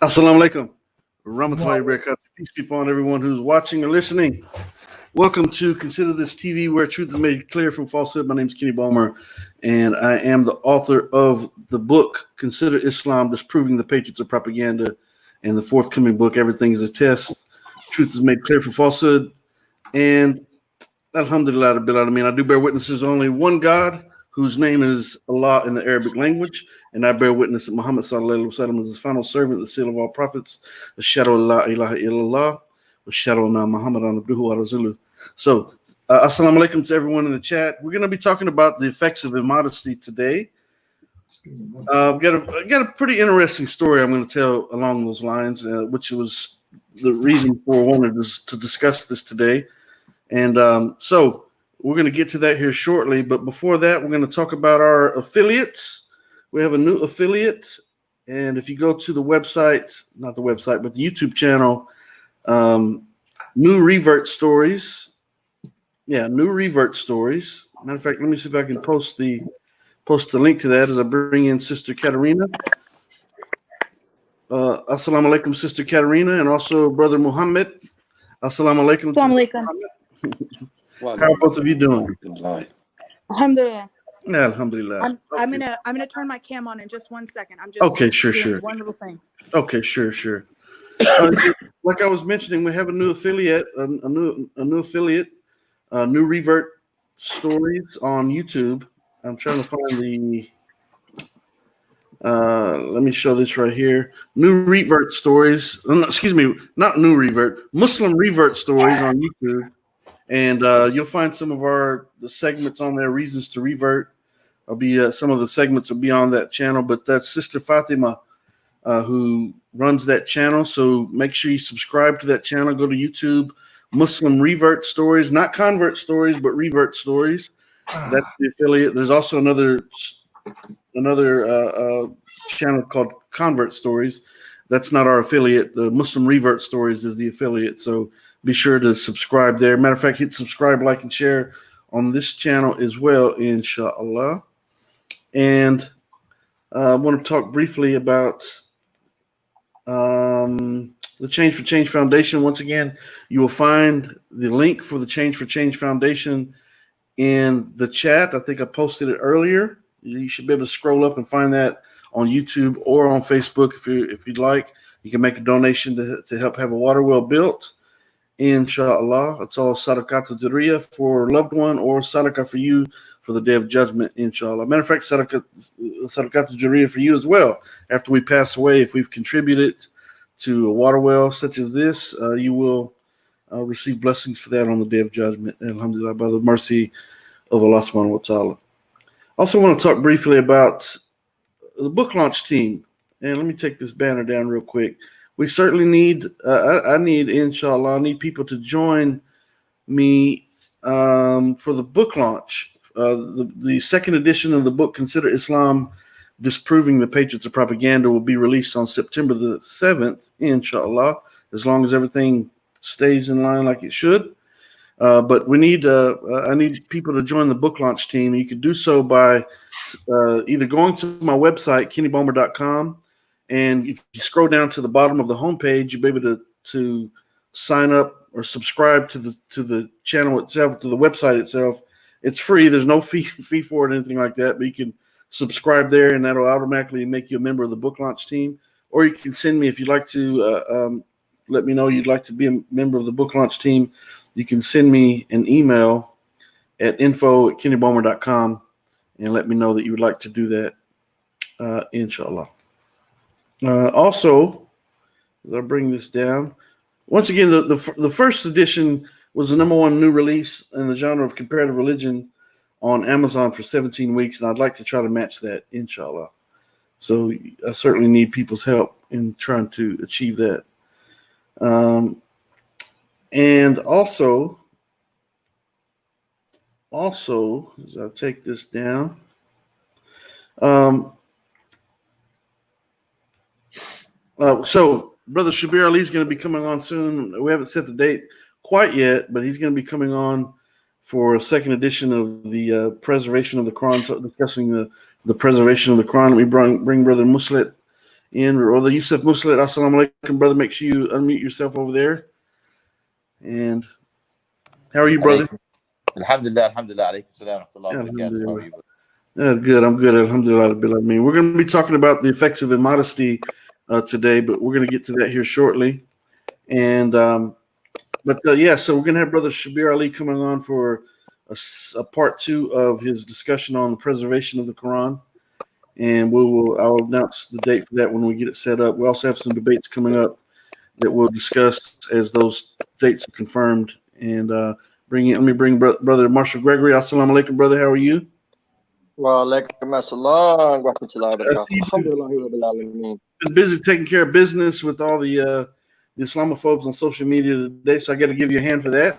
Assalamu alaikum. Rahmatullahi wa barakatuh. Peace be upon everyone who's watching or listening. Welcome to Consider This TV, where truth is made clear from falsehood. My name is Kenny Bomer, and I am the author of the book, Consider Islam, Disproving the Patriots of Propaganda, and the forthcoming book, Everything is a Test. Truth is made clear from falsehood. And alhamdulillah, I do bear witness there's only one God, whose name is Allah in the Arabic language, and I bear witness that Muhammad sallallahu alaihi wasallam is his final servant, the seal of all prophets, the shadow of la ilaha illallah, the shadow of Muhammadan abduhu wa rasuluh. So, assalamu alaikum to everyone in the chat. We're going to be talking about the effects of immodesty today. I've got a pretty interesting story I'm going to tell along those lines, which was the reason for wanting to discuss this today. And so we're going to get to that here shortly. But before that, we're going to talk about our affiliates. We have a new affiliate. And if you go to the website, not the website, but the YouTube channel, New Revert Stories. Yeah, New Revert Stories. Matter of fact, let me see if I can post the link to that as I bring in Sister Katarina. Assalamu alaikum, Sister Katarina, and also Brother Muhammad. Assalamu alaikum. Assalamu alaikum. How are both of you doing? Alhamdulillah. Yeah, alhamdulillah. I'm gonna turn my cam on in just 1 second. I'm just okay. Sure. One little thing. Okay, sure. Like I was mentioning, we have a new affiliate, New Revert Stories on YouTube. I'm trying to find the. Let me show this right here. New Revert Stories. Excuse me, not New Revert. Muslim Revert Stories on YouTube, and you'll find some of the segments on there. Reasons to revert. Some of the segments will be on that channel, but that's Sister Fatima who runs that channel. So make sure you subscribe to that channel. Go to YouTube, Muslim Revert Stories, not Convert Stories, but Revert Stories. That's the affiliate. There's also another channel called Convert Stories. That's not our affiliate. The Muslim Revert Stories is the affiliate. So be sure to subscribe there. Matter of fact, hit subscribe, like, and share on this channel as well, inshallah. And I want to talk briefly about the Change for Change Foundation. Once again, you will find the link for the Change for Change Foundation in the chat. I think I posted it earlier. You should be able to scroll up and find that on YouTube or on Facebook if you'd like. You can make a donation to help have a water well built. Inshallah. It's all sadaqat jariyah for a loved one or sadaqah for you for the day of judgment, inshallah. Matter of fact, sadaqat jariyah for you as well. After we pass away, if we've contributed to a water well such as this, you will receive blessings for that on the day of judgment. Alhamdulillah, by the mercy of Allah subhanahu wa ta'ala. Also want to talk briefly about the book launch team. And let me take this banner down real quick. We certainly need, I need people to join me for the book launch. The second edition of the book, Consider Islam, Disproving the Patriots of Propaganda, will be released on September the 7th, inshallah, as long as everything stays in line like it should. But I need people to join the book launch team. You can do so by either going to my website, kennybomer.com, and if you scroll down to the bottom of the homepage, you'll be able to sign up or subscribe to the channel itself, to the website itself. It's free. There's no fee for it or anything like that, but you can subscribe there, and that'll automatically make you a member of the book launch team. Or you can send me, if you'd like to let me know you'd like to be a member of the book launch team, you can send me an email at info@kennybomer.com and let me know that you would like to do that, inshallah. Also, as I bring this down, once again, the first edition was the #1 new release in the genre of comparative religion on Amazon for 17 weeks, and I'd like to try to match that, inshallah. So I certainly need people's help in trying to achieve that. And also, as I take this down, so Brother Shabir Ali is going to be coming on soon. We haven't set the date quite yet, but he's going to be coming on for a second edition of the preservation of the Quran, discussing the preservation of the Quran. We bring Brother Muslit in. Brother Yusuf Muslim, assalamu alaikum, brother. Make sure you unmute yourself over there. And how are you, brother? Alhamdulillah, alhamdulillah. Alaykum salam wa rahmatullahi wa barakatuh. How are you, brother? Good. I'm good. Alhamdulillah. We're going to be talking about the effects of immodesty today, but we're going to get to that here shortly. And so we're going to have Brother Shabir Ali coming on for a part 2 of his discussion on the preservation of the Quran. And I'll announce the date for that when we get it set up. We also have some debates coming up that we'll discuss as those dates are confirmed. And let me bring Brother Marshall Gregory. Assalamu alaikum, brother. How are you? Wa alaikum assalam wa rahmatullahi wa barakatuh. Alhamdulillahi rabbil alameen. Been busy taking care of business with all the Islamophobes on social media today, so I got to give you a hand for that.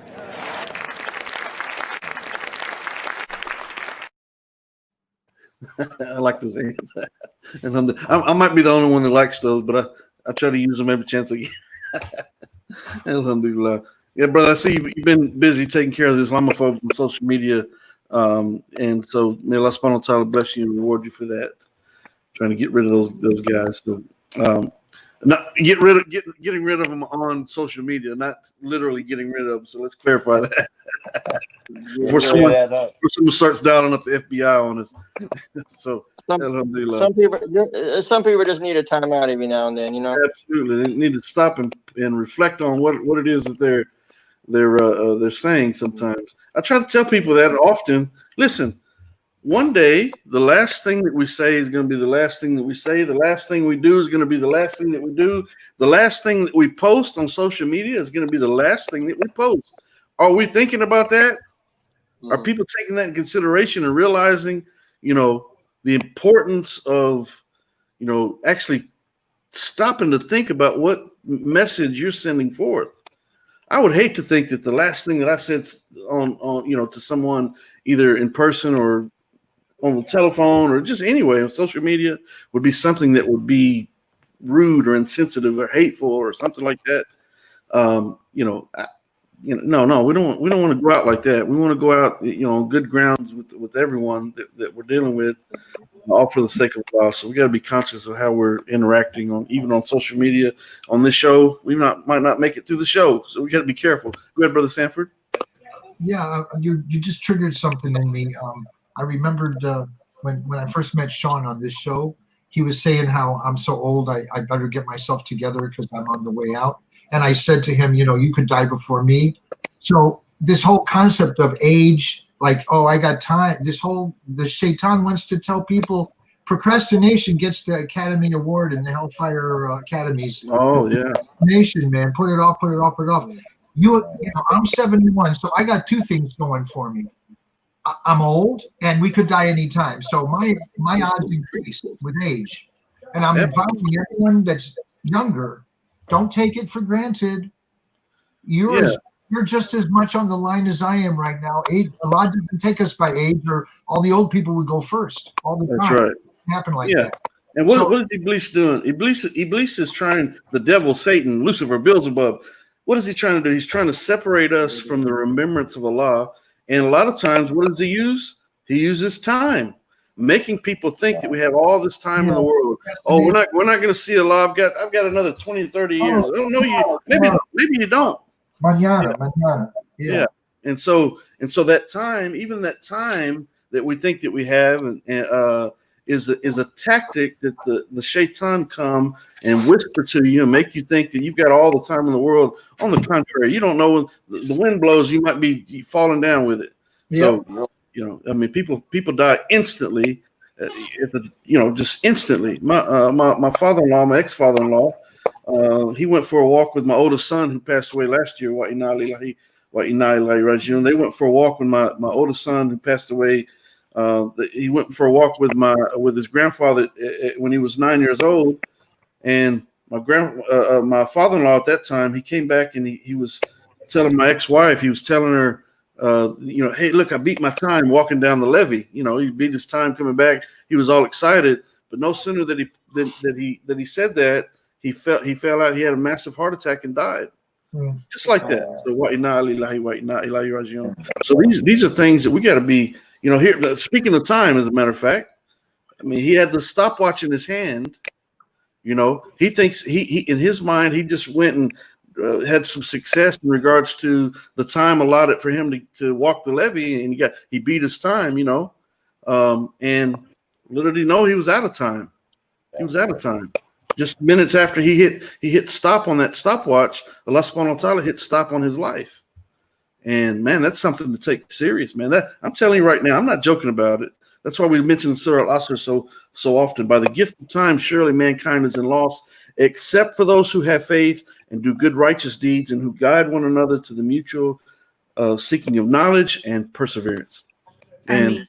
I like those hands. And I might be the only one that likes those, but I try to use them every chance I get. Alhamdulillah. Yeah, brother, I see you've been busy taking care of the Islamophobes on social media. And so may Allah subhanahu wa ta'ala bless you and reward you for that. Trying to get rid of those guys. So, not getting rid of them on social media, not literally getting rid of them. So let's clarify that. Before someone starts dialing up the FBI on us. So alhamdulillah. Some people just need a timeout every now and then, you know. Absolutely, they need to stop and reflect on what it is that they're saying. Sometimes I try to tell people that often. Listen. One day, the last thing that we say is going to be the last thing that we say. The last thing we do is going to be the last thing that we do. The last thing that we post on social media is going to be the last thing that we post. Are we thinking about that? Are people taking that in consideration and realizing, the importance of, actually stopping to think about what message you're sending forth? I would hate to think that the last thing that I said on to someone either in person or on the telephone or just anyway on social media would be something that would be rude or insensitive or hateful or something like that. No, we don't want to go out like that. We want to go out, on good grounds with everyone that we're dealing with, all for the sake of Allah. So we got to be conscious of how we're interacting even on social media. On this show, we might not make it through the show, so we got to be careful. Go ahead, Brother Sanford. Yeah, you just triggered something in me. I remembered when I first met Sean on this show, he was saying how I'm so old, I better get myself together because I'm on the way out. And I said to him, you could die before me. So this whole concept of age, like, oh, I got time. The Shaitan wants to tell people procrastination gets the Academy Award in the Hellfire Academies. Oh, yeah. Nation, man, put it off. I'm 71, so I got two things going for me. I'm old, and we could die anytime. So my odds increase with age. And I'm inviting everyone that's younger, don't take it for granted. You're just as much on the line as I am right now. Age, a lot doesn't take us by age, or all the old people would go first all the time. That's right. It happened like that. And what is Iblis doing? Iblis is trying, the devil, Satan, Lucifer, Beelzebub. What is he trying to do? He's trying to separate us from the remembrance of Allah. And a lot of times, what does he use? He uses time, making people think that we have all this time in the world. Oh, we're not going to see Allah. I've got another 20 to 30 years. I don't know you. Maybe you don't. Mañana. Yeah. And so that time, even that time that we think that we have, is a tactic that the shaitan come and whisper to you and make you think that you've got all the time in the world. On the contrary, you don't know, when the wind blows, you might be falling down with it. Yep. So, people die instantly, just instantly. My father-in-law, my ex-father-in-law, he went for a walk with my oldest son who passed away last year. They went for a walk with my oldest son who passed away. He went for a walk with his grandfather when he was 9 years old, and my father-in-law at that time, he came back and he was telling my ex-wife, he was telling her, hey, look, I beat my time walking down the levee. He beat his time coming back. He was all excited, but no sooner that he said that, he fell out. He had a massive heart attack and died. Just like that. So these are things that we got to be. Here, speaking of time, as a matter of fact, I mean, he had the stopwatch in his hand, He thinks he in his mind he just went and had some success in regards to the time allotted for him to walk the levee, and he beat his time, and little did he know he was out of time. He was out of time. Just minutes after he hit stop on that stopwatch, Allah subhanahu wa ta'ala hit stop on his life. And man, that's something to take serious, man. That I'm telling you right now, I'm not joking about it. That's why we mention Surah Al-Asr so often. By the gift of time, surely mankind is in loss, except for those who have faith and do good righteous deeds and who guide one another to the mutual seeking of knowledge and perseverance. And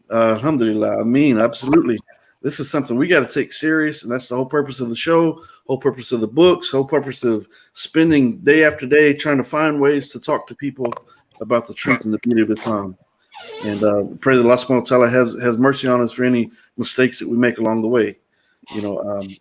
alhamdulillah, absolutely. This is something we got to take serious, and that's the whole purpose of the show, whole purpose of the books, whole purpose of spending day after day trying to find ways to talk to people about the truth and the beauty of Islam. And pray that Allah subhanahu wa ta'ala has mercy on us for any mistakes that we make along the way.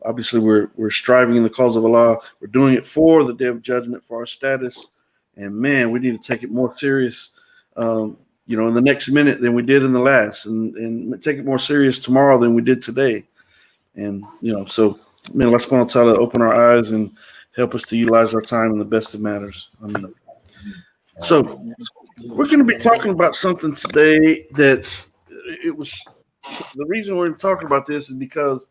Obviously we're striving in the cause of Allah. We're doing it for the day of judgment, for our status. And man, we need to take it more serious, in the next minute than we did in the last, and take it more serious tomorrow than we did today. And, so man, Allah subhanahu wa ta'ala open our eyes and help us to utilize our time in the best of matters. So we're going to be talking about something today the reason we're talking about this is because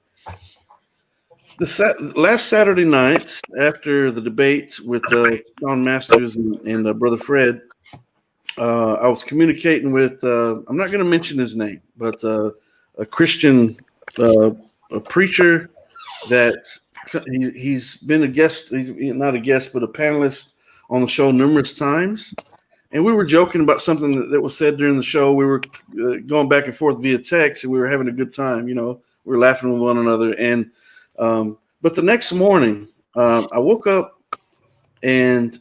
last Saturday night, after the debate with Sean Masters and Brother Fred, I was communicating with, I'm not going to mention his name, but a Christian a preacher that he's been a guest, he's not a guest, but a panelist on the show numerous times. And we were joking about something that was said during the show. We were going back and forth via text, and we were having a good time. We were laughing with one another. And but the next morning, I woke up and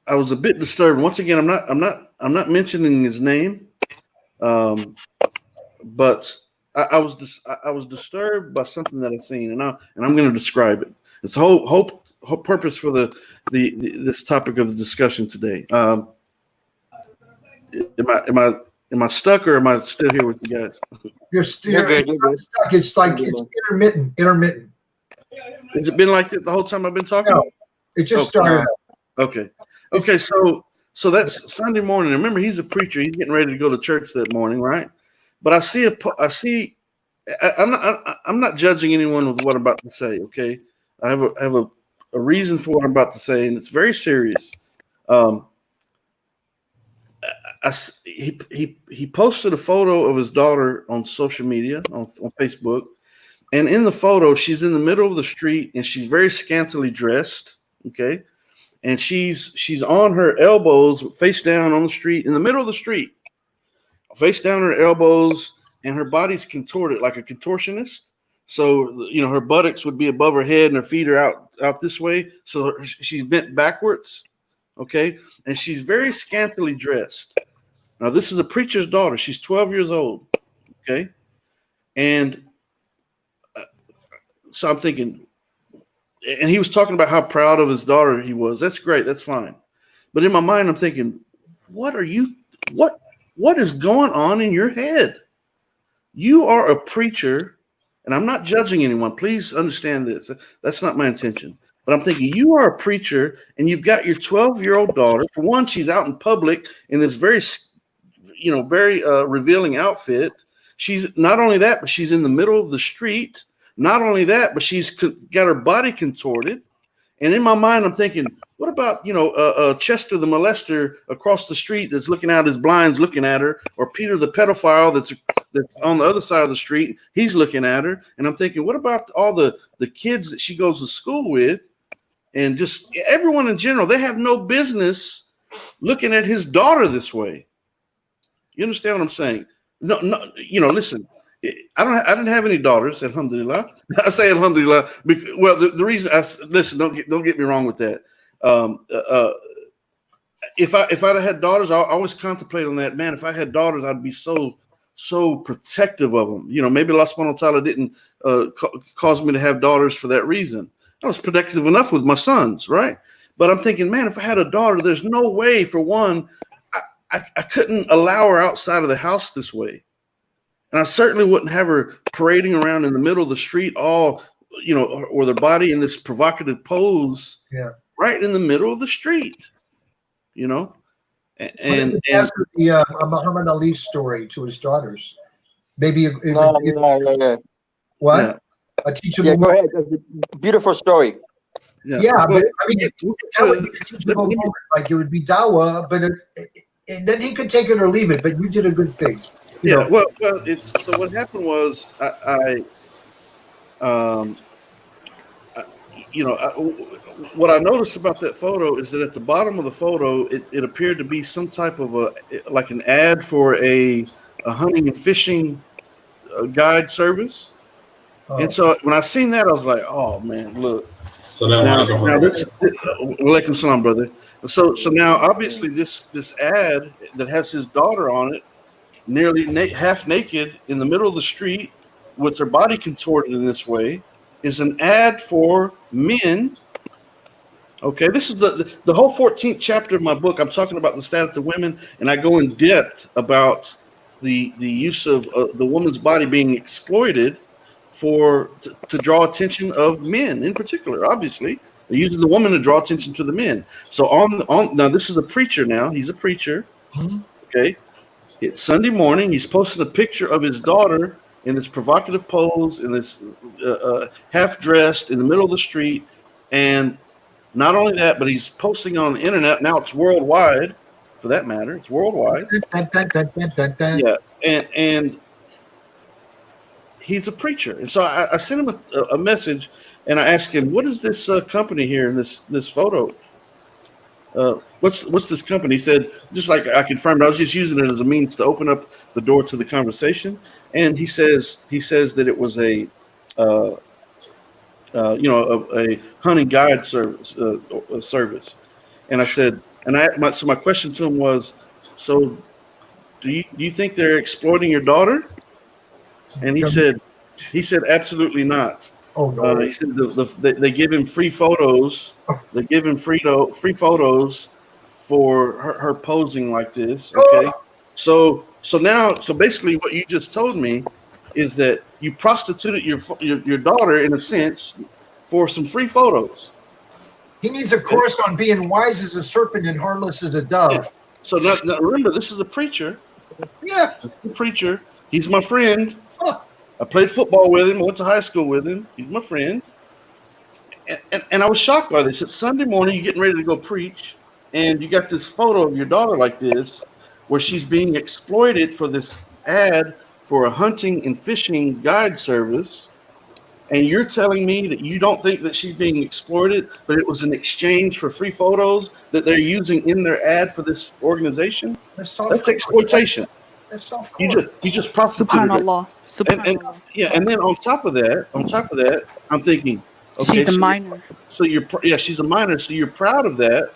I was a bit disturbed. Once again, I'm not mentioning his name, but I was disturbed by something that I seen, and I'm going to describe it. It's the whole purpose for this topic of the discussion today. Am I stuck, or am I still here with you guys? You're still stuck. It's like it's intermittent. Has it been like that the whole time I've been talking? No, it just started. Okay. So that's Sunday morning. Remember, he's a preacher. He's getting ready to go to church that morning, right? But I'm not judging anyone with what I'm about to say. Okay, I have a reason for what I'm about to say, and it's very serious. He posted a photo of his daughter on social media on Facebook, and in the photo, she's in the middle of the street, and she's very scantily dressed. Okay. And she's on her elbows, face down on the street, in the middle of the street, face down on her elbows, and her body's contorted like a contortionist. So, her buttocks would be above her head and her feet are out this way. So she's bent backwards, okay? And she's very scantily dressed. Now, this is a preacher's daughter. She's 12 years old, okay? And so I'm thinking, and he was talking about how proud of his daughter he was. That's great. That's fine. But in my mind, I'm thinking, what is going on in your head? You are a preacher, and I'm not judging anyone. Please understand this. That's not my intention. But I'm thinking, you are a preacher, and you've got your 12-year-old daughter. For one, she's out in public in this very revealing outfit. She's not only that, but she's in the middle of the street. Not only that, but she's got her body contorted. And in my mind, I'm thinking, what about, Chester the molester across the street that's looking out his blinds looking at her, or Peter the pedophile that's on the other side of the street, he's looking at her. And I'm thinking, what about all the kids that she goes to school with, and just everyone in general? They have no business looking at his daughter this way. You understand what I'm saying? No, listen. I didn't have any daughters, alhamdulillah. I say alhamdulillah because, well, the reason listen, don't get me wrong with that. If I'd have had daughters, I always contemplate on that. Man, if I had daughters, I'd be so protective of them. Maybe Allah subhanahu wa ta'ala didn't cause me to have daughters for that reason. I was protective enough with my sons, right? But I'm thinking, man, if I had a daughter, there's no way, for one, I couldn't allow her outside of the house this way. And I certainly wouldn't have her parading around in the middle of the street, all, or their body in this provocative pose, right in the middle of the street, And ask her the Muhammad Ali story to his daughters. Maybe what? Yeah. A teachable. Yeah, go ahead. That's a beautiful story. Yeah, but I mean, that would be a teachable moment. Like it would be dawa, but and then he could take it or leave it. But you did a good thing. You know. Well, so what happened was what I noticed about that photo is that at the bottom of the photo, it appeared to be some type of like an ad for a hunting and fishing guide service. And so when I seen that, I was like, "Oh man, look!" Now this, walaikum salam, brother. So now obviously this ad that has his daughter on it, nearly half naked in the middle of the street with her body contorted in this way, is an ad for men. Okay, this is the whole 14th chapter of my book. I'm talking about the status of women, and I go in depth about the use of the woman's body being exploited to draw attention of men in particular. Obviously, they're using the woman to draw attention to the men. So now this is a preacher. Now he's a preacher. Okay, it's Sunday morning. He's posting a picture of his daughter in this provocative pose, in this half dressed in the middle of the street, and not only that, but he's posting on the internet. Now it's worldwide, for that matter. It's worldwide. Yeah, and he's a preacher, and so I sent him a message, and I asked him, "What is this company here in this photo? What's this company?" He said, just like I confirmed, I was just using it as a means to open up the door to the conversation. And he says that it was a hunting guide service. And I said, so my question to him was, so do you think they're exploiting your daughter? And he said absolutely not. Oh no. He said they give him free photos. They give him free photos for her posing like this. Okay, so basically what you just told me is that you prostituted your daughter in a sense for some free photos. He needs a course on being wise as a serpent and harmless as a dove. Yeah. So now remember, this is a preacher. Yeah, a preacher. He's my friend. I played football with him. I went to high school with him. He's my friend. And I was shocked by this. It's Sunday morning. You're getting ready to go preach. And you got this photo of your daughter like this, where she's being exploited for this ad for a hunting and fishing guide service. And you're telling me that you don't think that she's being exploited, but it was an exchange for free photos that they're using in their ad for this organization? That's exploitation. You just prostituted her. Subhanallah. And then on top of that, I'm thinking, okay, she's a minor. So she's a minor. So you're proud of that.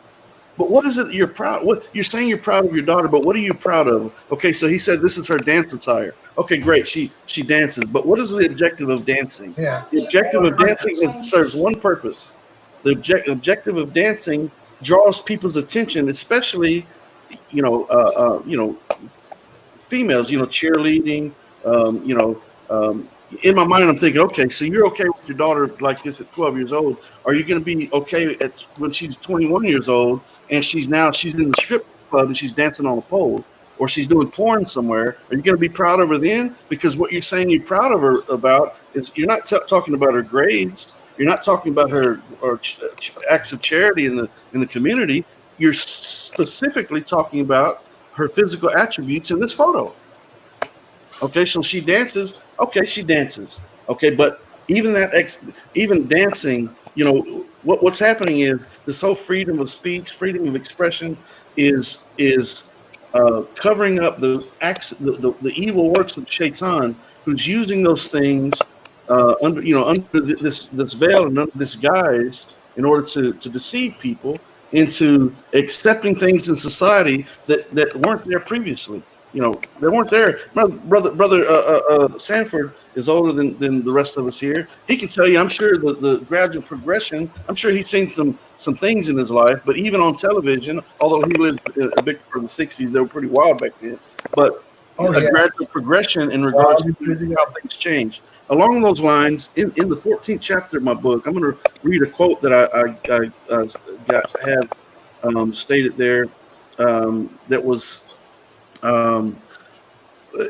But what is it that you're proud? What you're saying you're proud of your daughter, but what are you proud of? Okay, so he said this is her dance attire. Okay, great. She dances. But what is the objective of dancing? Yeah. The objective of dancing serves one purpose. The objective of dancing draws people's attention, especially females, cheerleading, in my mind, I'm thinking, okay, so you're okay with your daughter like this at 12 years old. Are you going to be okay when she's 21 years old and she's in the strip club and she's dancing on a pole, or she's doing porn somewhere? Are you going to be proud of her then? Because what you're saying you're proud of her about is you're not talking about her grades. You're not talking about her or acts of charity in the community. You're specifically talking about her physical attributes in this photo. Okay, so she dances. Okay, she dances. Okay, but even dancing, what's happening is this whole freedom of speech, freedom of expression is covering up the evil works of Shaitan, who's using those things under this veil and under this guise in order to deceive people into accepting things in society that weren't there previously. They weren't there. Brother Sanford is older than the rest of us here. He can tell you, I'm sure, the gradual progression. I'm sure he's seen some things in his life, but even on television, although he lived a bit for the 60s, they were pretty wild back then. But a gradual progression in regards to how things change. Along those lines, in the 14th chapter of my book, I'm going to read a quote that I have stated there. That was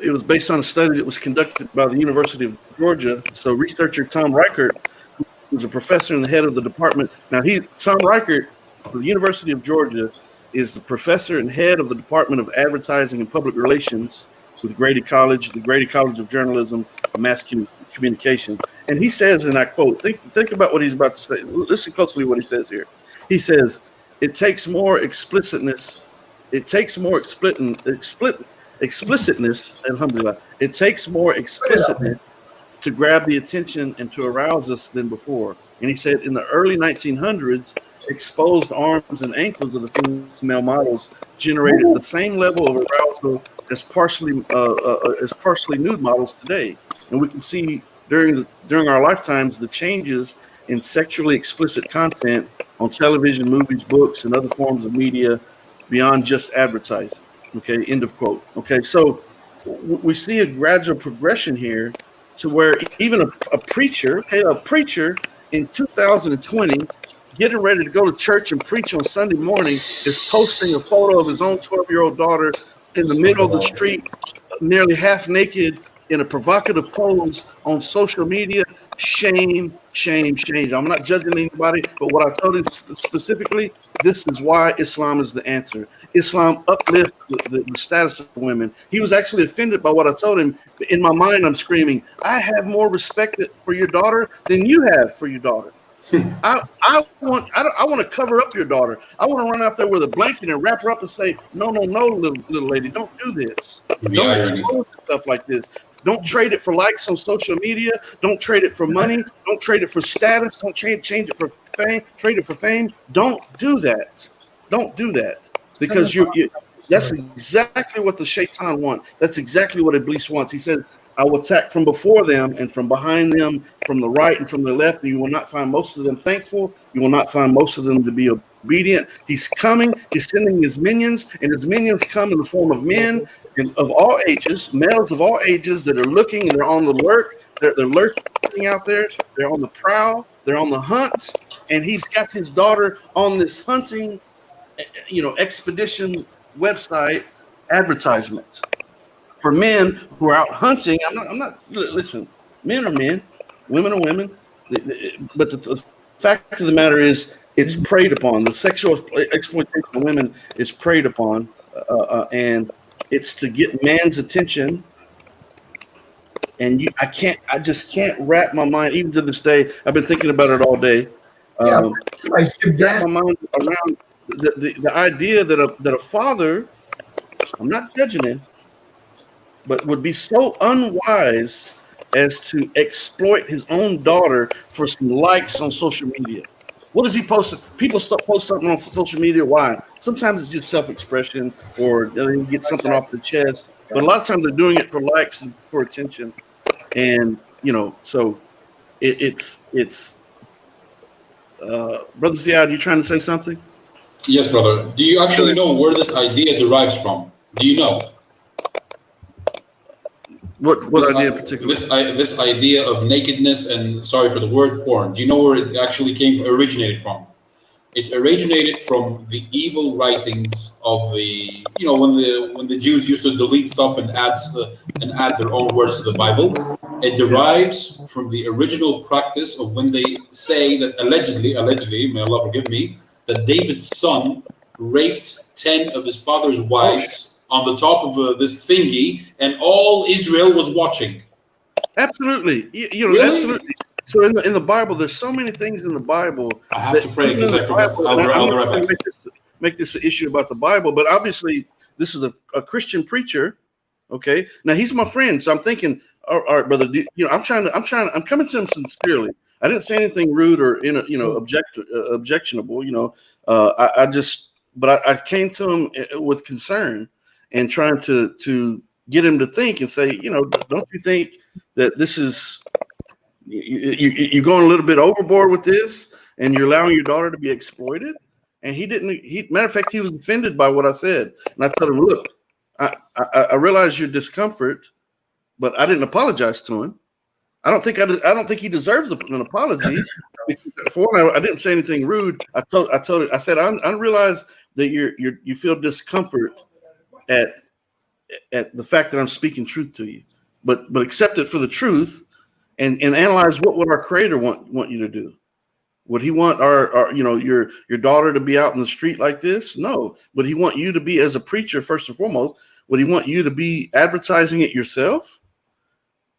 it was based on a study that was conducted by the University of Georgia. So researcher Tom Reichert, who's a professor and the head of the department. Now Tom Reichert for the University of Georgia is the professor and head of the Department of Advertising and Public Relations with Grady College, the Grady College of Journalism and Mass Communication. And he says, and I quote, think about what he's about to say. Listen closely to what he says here. He says, it takes more explicitness. It takes more explicitness, alhamdulillah. It takes more explicitness to grab the attention and to arouse us than before. And he said in the early 1900s, exposed arms and ankles of the female models generated the same level of arousal as partially nude models today. And we can see during our lifetimes the changes in sexually explicit content on television, movies, books, and other forms of media beyond just advertising. Okay, end of quote. Okay, so we see a gradual progression here to where even a preacher in 2020 getting ready to go to church and preach on Sunday morning is posting a photo of his own 12-year-old daughter in the middle of the street, nearly half naked in a provocative pose on social media. Shame, shame, shame. I'm not judging anybody, but what I told him specifically, this is why Islam is the answer. Islam uplifts the status of women. He was actually offended by what I told him. In my mind, I'm screaming, I have more respect for your daughter than you have for your daughter. I want to cover up your daughter. I want to run out there with a blanket and wrap her up and say, no, little lady, don't do this. Don't expose yourself like this. Don't trade it for likes on social media. Don't trade it for money. Don't trade it for status. Don't change it for fame. Trade it for fame. Don't do that. Don't do that, because that's exactly what the shaitan wants. That's exactly what Iblis wants. He said, I will attack from before them and from behind them, from the right and from the left, and you will not find most of them thankful. You will not find most of them to be obedient. He's coming. He's sending his minions, and his minions come in the form of men and of all ages, males of all ages that are looking and they're on the lurk. They're lurking out there. They're on the prowl. They're on the hunt, and he's got his daughter on this hunting, expedition website advertisement for men who are out hunting. I'm not. Listen, men are men, women are women, but the fact of the matter is, it's preyed upon. The sexual exploitation of women is preyed upon, and it's to get man's attention. And I just can't wrap my mind, even to this day. I've been thinking about it all day. Wrap my mind around the idea that a father, I'm not judging him, but would be so unwise as to exploit his own daughter for some likes on social media. What does he post? People post something on social media. Why? Sometimes it's just self-expression, or they get something off their chest. But a lot of times they're doing it for likes and for attention. And so it's Brother Ziad, you trying to say something? Yes, brother. Do you actually know where this idea derives from? Do you know? What idea in particular? This idea of nakedness and, sorry for the word, porn. Do you know where it actually originated from? It originated from the evil writings of when the Jews used to delete stuff and add their own words to the Bible. It derives from the original practice of when they say that allegedly, may Allah forgive me, that David's son raped 10 of his father's wives on the top of this thingy, and all Israel was watching. Absolutely, Really? Absolutely. So in the Bible, there's so many things in the Bible. I have to pray because I forgot. I'll be right back. Make this an issue about the Bible, but obviously this is a Christian preacher. Okay, now he's my friend, so I'm thinking, all right, brother. I'm coming to him sincerely. I didn't say anything rude or objectionable. I came to him with concern and trying to get him to think and say, don't you think that this is you're going a little bit overboard with this, and you're allowing your daughter to be exploited? And matter of fact, he was offended by what I said. And I told him, look, I realize your discomfort, but I didn't apologize to him. I don't think he deserves an apology. For one, I didn't say anything rude. I said I realize that you feel discomfort at the fact that I'm speaking truth to you, but accept it for the truth, and analyze what would our Creator want you to do. Would he want our your daughter to be out in the street like this? No. Would he want you to be, as a preacher, first and foremost? Would he want you to be advertising it yourself?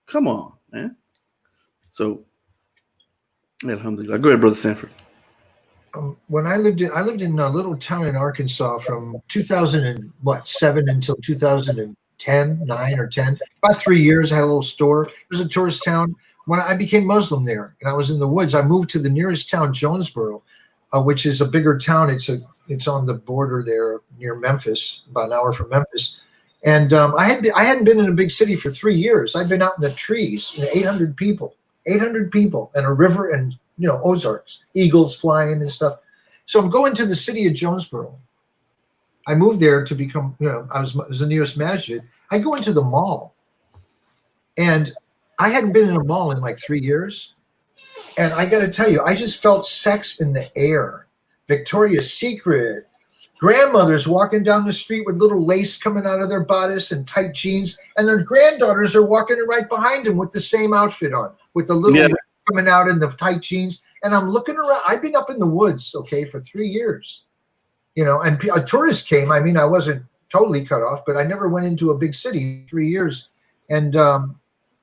Come on, man. So, alhamdulillah. Go ahead, Brother Sanford. When I lived in a little town in Arkansas from 2007 until 2010, 9 or 10, about 3 years. I had a little store. It was a tourist town. When I became Muslim there, and I was in the woods, I moved to the nearest town, Jonesboro, which is a bigger town. It's on the border there near Memphis, about an hour from Memphis. And I hadn't been in a big city for 3 years. I'd been out in the trees, 800 people, and a river, and Ozarks, eagles flying and stuff. So I'm going to the city of Jonesboro. I moved there to become, I was the nearest masjid. I go into the mall, and I hadn't been in a mall in like 3 years. And I got to tell you, I just felt sex in the air. Victoria's Secret, grandmothers walking down the street with little lace coming out of their bodice and tight jeans, and their granddaughters are walking right behind them with the same outfit on, with the little coming out in the tight jeans. And I'm looking around. I've been up in the woods, for 3 years, and a tourist came. I mean, I wasn't totally cut off, but I never went into a big city in 3 years. And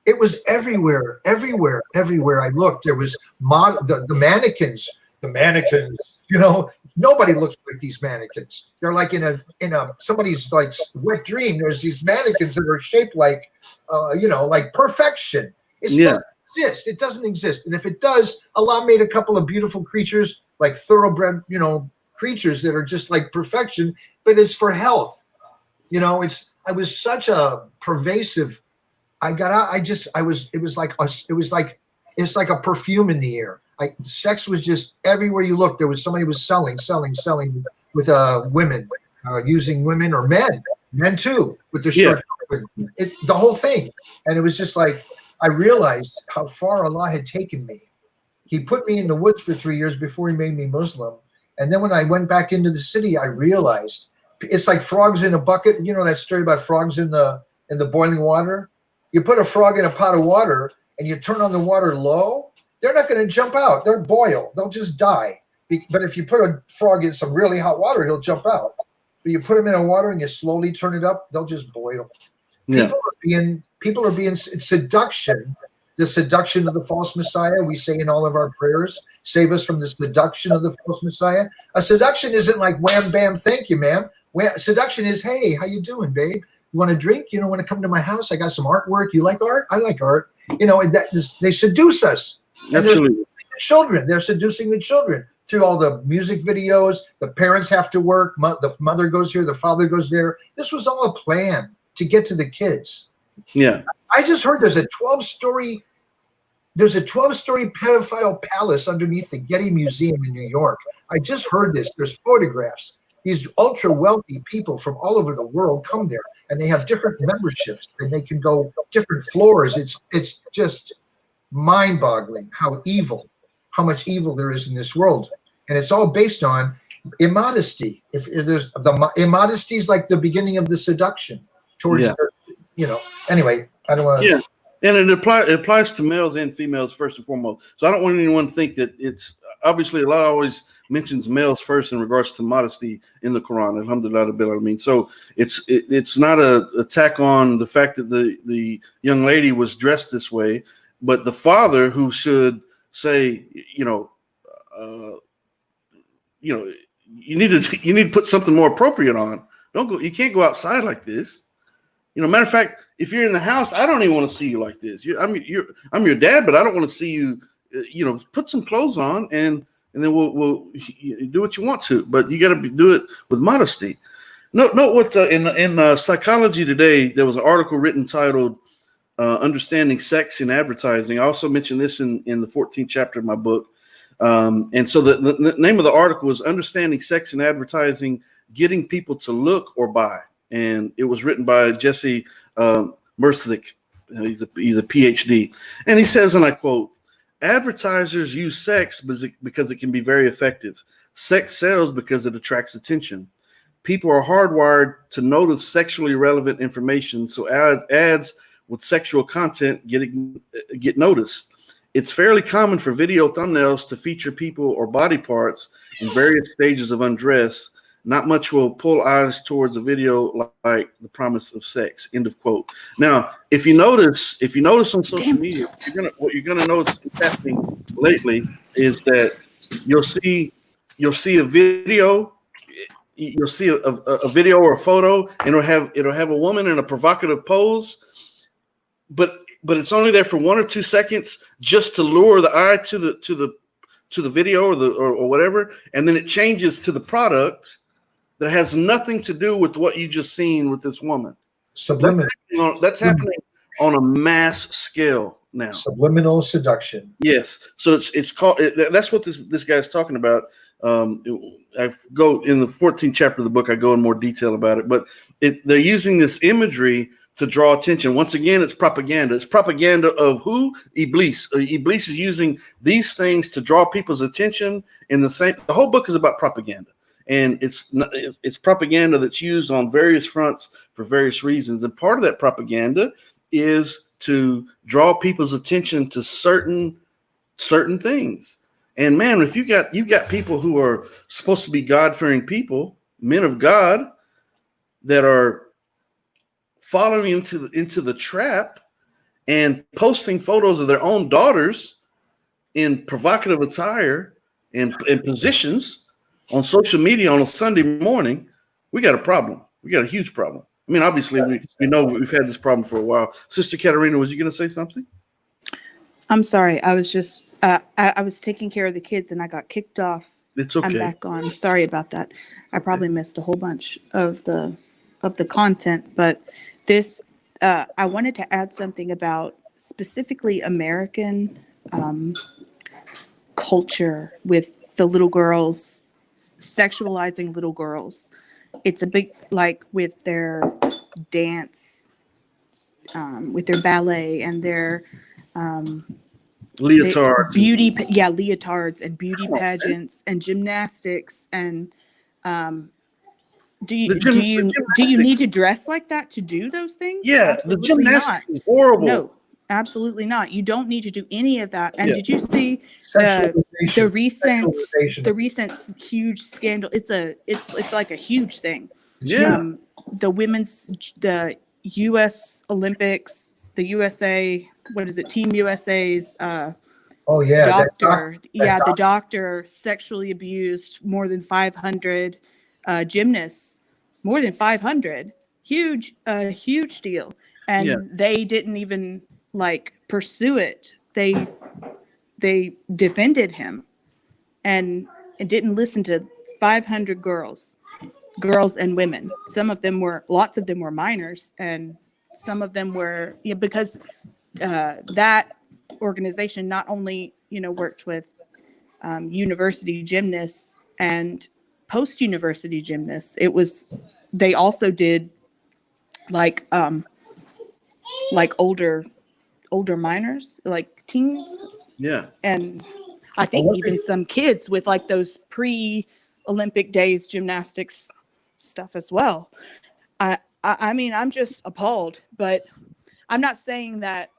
it was everywhere I looked. There was the mannequins, nobody looks like these mannequins. They're like in a somebody's like wet dream. There's these mannequins that are shaped like, like perfection. It doesn't exist. And if it does, Allah made a couple of beautiful creatures, like thoroughbred, creatures that are just like perfection, but it's for health. I was such a pervasive. I got out. It was like a perfume in the air. Sex was just everywhere you looked. There was somebody was selling with women, using women or men too, with the short, the whole thing. And it was just like, I realized how far Allah had taken me. He put me in the woods for 3 years before he made me Muslim. And then when I went back into the city, I realized it's like frogs in a bucket. You know that story about frogs in the boiling water? You put a frog in a pot of water and you turn on the water low, they're not going to jump out. They'll boil. They'll just die. But if you put a frog in some really hot water, he'll jump out. But you put them in a water and you slowly turn it up, they'll just boil. Yeah. People are being seduction, the seduction of the false Messiah. We say in all of our prayers, save us from the seduction of the false Messiah. A seduction isn't like wham, bam, thank you, ma'am. Seduction is, hey, how you doing, babe? You want a drink? You want to come to my house? I got some artwork. You like art? I like art. They seduce us. Absolutely. They're seducing the children through all the music videos. The parents have to work. The mother goes here. The father goes there. This was all a plan to get to the kids. Yeah. I just heard there's a 12-story pedophile palace underneath the Getty Museum in New York. I just heard this. There's photographs. These ultra wealthy people from all over the world come there, and they have different memberships, and they can go different floors. It's just mind-boggling how much evil there is in this world, and it's all based on immodesty. If there's the immodesty is like the beginning of the seduction towards Anyway, I don't want to. Yeah, and it applies to males and females first and foremost. So I don't want anyone to think that it's obviously Allah always mentions males first in regards to modesty in the Quran. Alhamdulillah, I mean, so it's not a attack on the fact that the young lady was dressed this way, but the father who should say, you need to put something more appropriate on. You can't go outside like this. Matter of fact, if you're in the house, I don't even want to see you like this. I'm your dad, but I don't want to see you. Put some clothes on, and then we'll do what you want to. But you got to do it with modesty. Note what in Psychology Today there was an article written titled "Understanding Sex in Advertising." I also mentioned this in the 14th chapter of my book. And so the name of the article is "Understanding Sex in Advertising: Getting People to Look or Buy." and it was written by Jesse Merthik. He's a PhD, and he says, and I quote, "Advertisers use sex because it can be very effective. Sex sells because it attracts attention. People are hardwired to notice sexually relevant information, so ads with sexual content get noticed. It's fairly common for video thumbnails to feature people or body parts in various stages of undress. Not much will pull eyes towards a video like the promise of sex." End of quote. Now, if you notice on social media, what you're gonna notice is happening lately is that you'll see a video. You'll see a video or a photo, and it'll have a woman in a provocative pose, but it's only there for 1 or 2 seconds just to lure the eye to the video or whatever, and then it changes to the product that has nothing to do with what you just seen with this woman. Subliminal. That's happening on a mass scale now. Subliminal seduction. Yes. So it's called. That's what this guy's talking about. I go in the 14th chapter of the book. I go in more detail about it, but they're using this imagery to draw attention. Once again, it's propaganda. It's propaganda of who? Iblis. Iblis is using these things to draw people's attention. The whole book is about propaganda, and it's propaganda that's used on various fronts for various reasons. And part of that propaganda is to draw people's attention to certain things. And man, if you got people who are supposed to be God-fearing people, men of God, that are falling into the trap and posting photos of their own daughters in provocative attire and positions on social media on a Sunday morning, we got a problem. We got a huge problem. I mean, obviously, we know we've had this problem for a while. Sister Katerina, was you going to say something? I'm sorry. I was just I was taking care of the kids and I got kicked off. It's okay. I'm back on. Sorry about that. I probably missed a whole bunch of the content, but this I wanted to add something about specifically American culture with the little girls, sexualizing little girls. It's a big, like with their dance, with their ballet and their leotards, leotards and beauty pageants and gymnastics and do you need to dress like that to do those things? Yeah, absolutely the gymnastics is horrible. No, absolutely not. You don't need to do any of that. And did you see the recent huge scandal? It's like a huge thing. Yeah. The U.S. Olympics, the USA, what is it? Team USA's doctor. The doctor sexually abused more than 500 gymnasts. More than 500. Huge deal. And they didn't even pursue it. They defended him and didn't listen to 500 girls and women. Lots of them were minors, and some of them were because that organization not only worked with university gymnasts and post-university gymnasts. They also did older minors, like teens. Yeah. And I think even some kids with those pre-Olympic days gymnastics stuff as well. I mean, I'm just appalled, but I'm not saying that.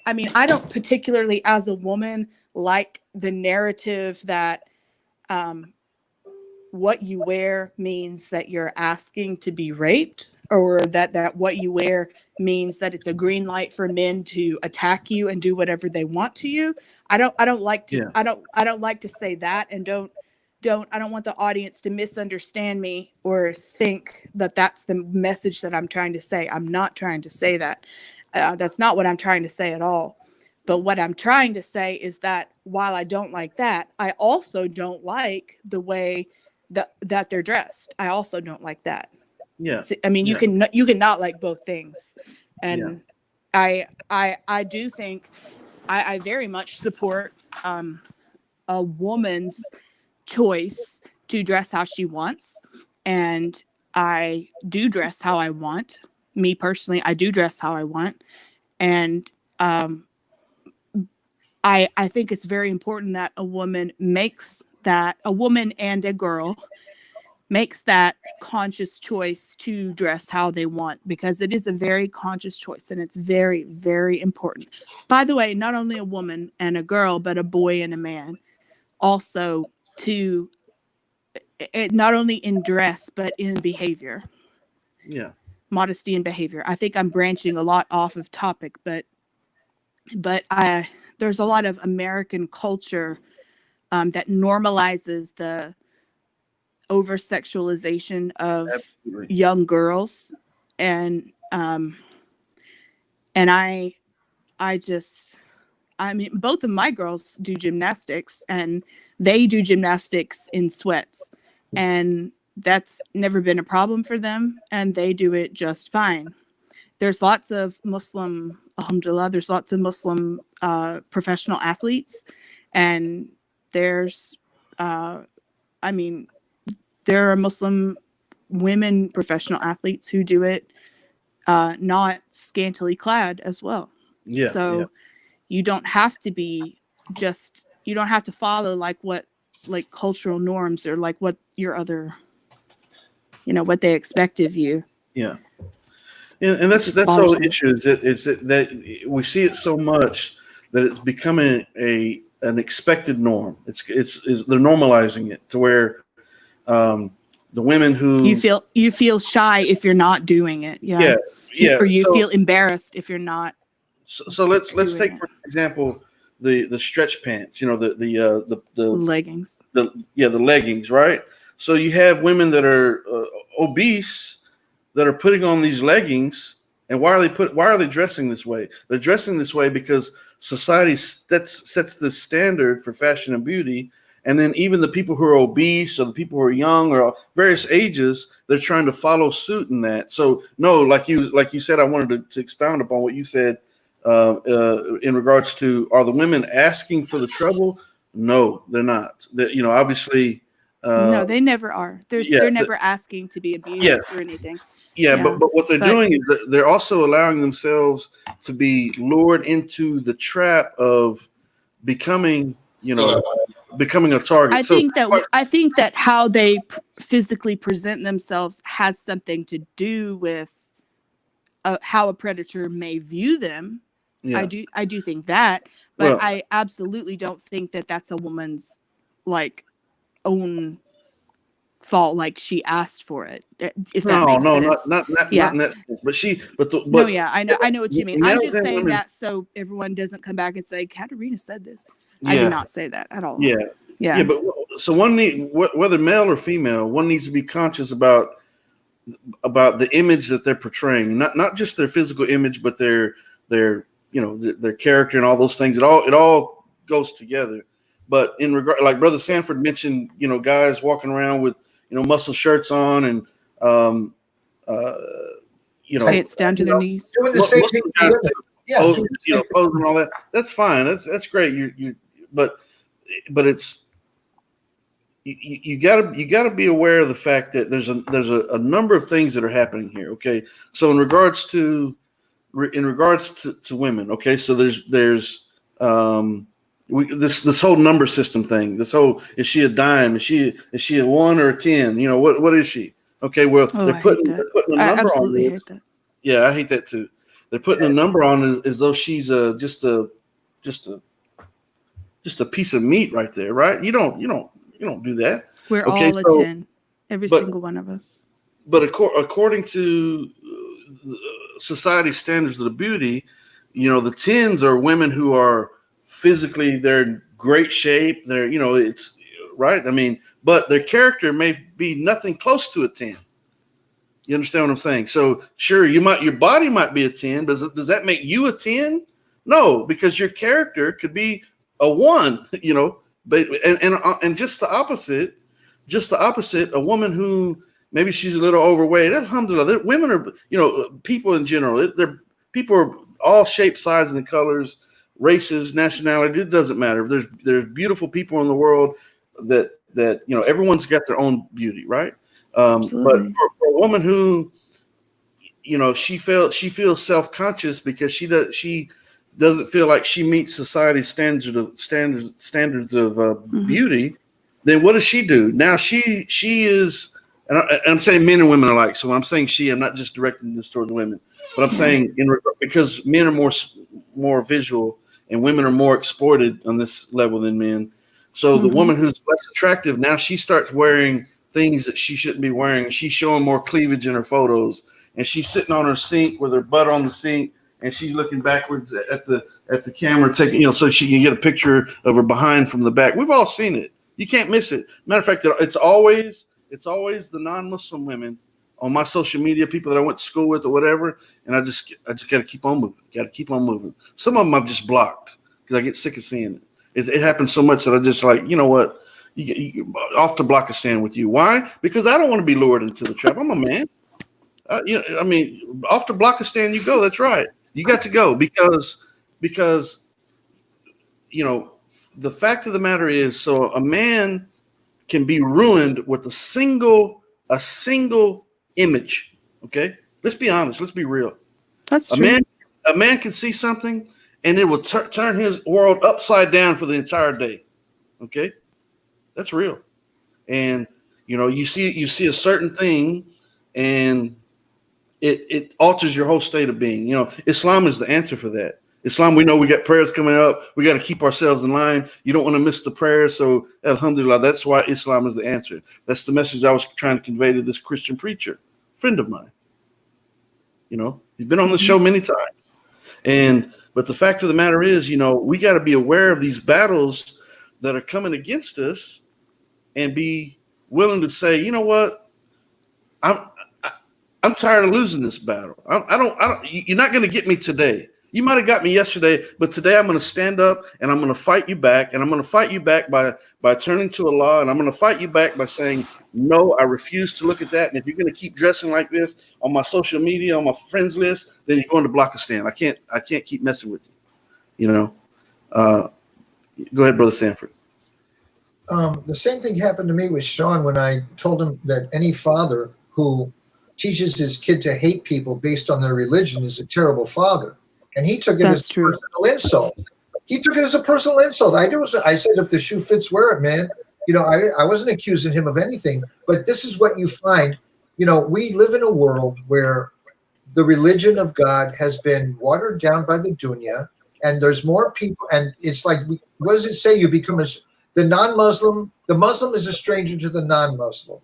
I mean, I don't particularly as a woman like the narrative that what you wear means that you're asking to be raped, or that what you wear means that it's a green light for men to attack you and do whatever they want to you. I don't like to I don't like to say that, and I don't want the audience to misunderstand me or think that that's the message that I'm trying to say. I'm not trying to say that. That's not what I'm trying to say at all. But what I'm trying to say is that while I don't like that, I also don't like the way that they're dressed. I also don't like that. Yeah. I mean, you can not like both things. And I do think I very much support a woman's choice to dress how she wants. And I do dress how I want. Me personally, I do dress how I want. And I think it's very important that a woman and a girl makes that conscious choice to dress how they want, because it is a very conscious choice and it's very, very important. By the way, not only a woman and a girl, but a boy and a man also, to not only in dress, but in behavior. Yeah. Modesty and behavior. I think I'm branching a lot off of topic, but there's a lot of American culture that normalizes the over sexualization of Absolutely. young girls, and I mean, both of my girls do gymnastics, and they do gymnastics in sweats, and that's never been a problem for them, and they do it just fine. There's lots of Muslim, alhamdulillah, there's lots of Muslim professional athletes, and there's, I mean, there are Muslim women professional athletes who do it not scantily clad as well. Yeah. So you don't have to you don't have to follow like cultural norms or like what your other, what they expect of you. Yeah. And that's the whole issue is that we see it so much that it's becoming an expected norm. It's they're normalizing it to where the women who you feel shy if you're not doing it. Yeah. Or you feel embarrassed if you're not. So let's take for example the stretch pants. The leggings. The leggings, right? So you have women that are obese that are putting on these leggings, and why are they dressing this way? They're dressing this way because society sets this standard for fashion and beauty, and then even the people who are obese or the people who are young or various ages, they're trying to follow suit in that. So no, like you said, I wanted to expound upon what you said in regards to, are the women asking for the trouble? No, they're not. Obviously. No, they never are. They're never asking to be abused or anything. Yeah, but what they're doing is they're also allowing themselves to be lured into the trap of becoming, becoming a target. I think that how they physically present themselves has something to do with how a predator may view them. Yeah. I do think that, but I absolutely don't think that that's a woman's own fault, like she asked for it, if that makes sense. Not in that sense. I know what you mean. I'm just saying that so everyone doesn't come back and say Katerina said this. I did not say that at all. Yeah, but so whether male or female, one needs to be conscious about the image that they're portraying, not just their physical image, but their character and all those things. It all goes together. But in regard, like Brother Sanford mentioned, guys walking around with muscle shirts on and it's down to their knees, doing the same thing. Posing and all that. That's fine. That's great. But it's you gotta be aware of the fact that there's a number of things that are happening here. Okay, so in regards to women, okay, so there's this whole number system thing. This whole, is she a dime? Is she a 1 or a 10? What is she? Okay, well they're putting a number on this. Hate that. Yeah, I hate that too. They're putting a number on as though she's just a piece of meat right there, right? You don't do that. We're all a 10, every single one of us. But according to society standards of the beauty, the 10s are women who are physically, they're in great shape. They're, it's right. I mean, but their character may be nothing close to a 10. You understand what I'm saying? So sure, your body might be a 10. Does that make you a 10? No, because your character could be a 1, but and just the opposite, a woman who maybe she's a little overweight. Alhamdulillah, women are, people in general, people are all shapes, sizes, and colors, races, nationality. It doesn't matter. There's beautiful people in the world that everyone's got their own beauty, right? But for a woman who, she feels self-conscious because she doesn't feel like she meets society's standards of beauty, then what does she do? Now she is, and I'm saying men and women alike. So when I'm saying she, I'm not just directing this towards women, but I'm saying because men are more visual and women are more exploited on this level than men. So the woman who's less attractive, now she starts wearing things that she shouldn't be wearing. She's showing more cleavage in her photos, and she's sitting on her sink with her butt on the sink, and she's looking backwards at the camera, taking, so she can get a picture of her behind from the back. We've all seen it. You can't miss it. Matter of fact, it's always the non-Muslim women on my social media, people that I went to school with or whatever, and I just got to keep on moving. Got to keep on moving. Some of them I've just blocked because I get sick of seeing it. It happens so much that I just like, you know what, you off to Blockistan with you. Why? Because I don't want to be lured into the trap. I'm a man. Off to Blockistan you go. That's right. You got to go because the fact of the matter is, so a man can be ruined with a single image. Okay, let's be honest. Let's be real. That's true. A man can see something, and it will turn his world upside down for the entire day. Okay, that's real. And you see a certain thing, and it alters your whole state of being. Islam is the answer for that. Islam, we know we got prayers coming up. We got to keep ourselves in line. You don't want to miss the prayers. So, alhamdulillah, that's why Islam is the answer. That's the message I was trying to convey to this Christian preacher, friend of mine. He's been on the show many times. But the fact of the matter is, we got to be aware of these battles that are coming against us and be willing to say, you know what, I'm tired of losing this battle. I don't. You're not going to get me today. You might have got me yesterday, but today I'm going to stand up and I'm going to fight you back. And I'm going to fight you back by turning to Allah. And I'm going to fight you back by saying, no, I refuse to look at that. And if you're going to keep dressing like this on my social media, on my friends list, then you're going to Blockistan. I can't keep messing with you. Go ahead, Brother Sanford. The same thing happened to me with Sean when I told him that any father who teaches his kid to hate people based on their religion is a terrible father. And he took it as a personal insult. He took it as a personal insult. I said, if the shoe fits, wear it, man. I wasn't accusing him of anything, but this is what you find. We live in a world where the religion of God has been watered down by the dunya, and there's more people. And it's like, what does it say? You become the non-Muslim. The Muslim is a stranger to the non-Muslim.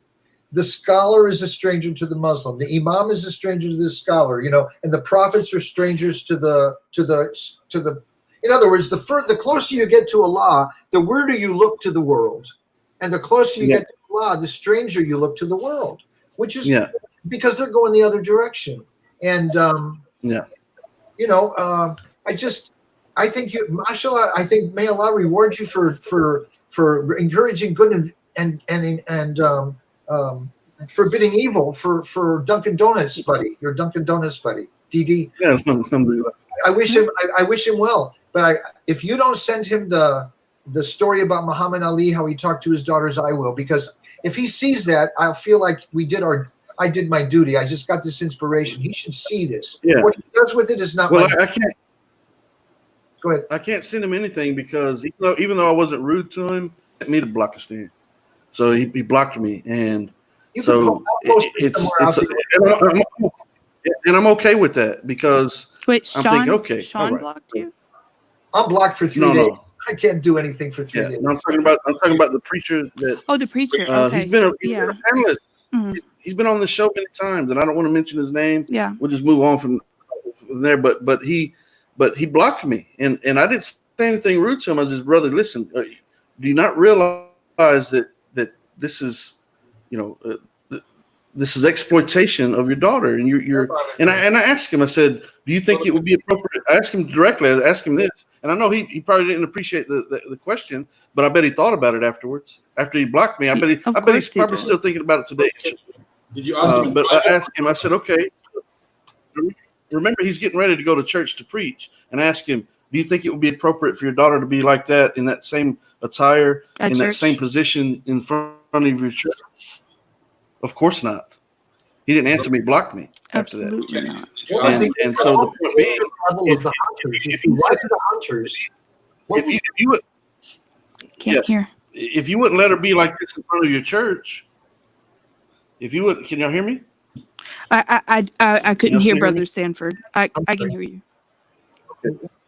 The scholar is a stranger to the Muslim. The imam is a stranger to the scholar, and the prophets are strangers to the. In other words, the closer you get to Allah, the weirder you look to the world, and the closer you get to Allah, the stranger you look to the world, which is because they're going the other direction. And I think mashallah, I think may Allah reward you for encouraging good and forbidding evil for Dunkin' Donuts buddy, your Dunkin' Donuts buddy, DD. Yeah, alhamdulillah. I wish him well, but if you don't send him the story about Muhammad Ali, how he talked to his daughters, I will, because if he sees that, I'll feel like I did my duty. I just got this inspiration. He should see this. Yeah. What he does with it is not. Well, I can't. Go ahead. I can't send him anything because even though I wasn't rude to him, he sent me to Blockistan. So he blocked me, and so and I'm okay with that because I'm thinking, okay, Sean blocked you. I'm blocked for 3 days. I can't do anything for 3 days. No, I'm talking about the preacher that. Oh, the preacher. Okay. He's been a panelist. Mm-hmm. He's been on the show many times, and I don't want to mention his name. Yeah, we'll just move on from there. But he blocked me, and I didn't say anything rude to him. I was just, brother, listen, do you not realize that this is, this is exploitation of your daughter, and you're and I asked him. I said, do you think it would be appropriate? I asked him directly. I asked him this, and I know he probably didn't appreciate the question, but I bet he thought about it afterwards. After he blocked me, I bet he's probably still thinking about it today. Did you ask him? But I asked him. I said, okay. Remember, he's getting ready to go to church to preach, and I asked him, do you think it would be appropriate for your daughter to be like that in that same attire, in that same position in front of your church? Of course not. He didn't answer me, blocked me after that. Absolutely not. Did you What was ask the, him? And so the point being, level of the hunters? If you went to the hunters, what if you would, Can't hear. if you wouldn't let her be like this in front of your church, if you would, can y'all hear me? I couldn't You hear still hear Brother me? Sanford. I can hear you.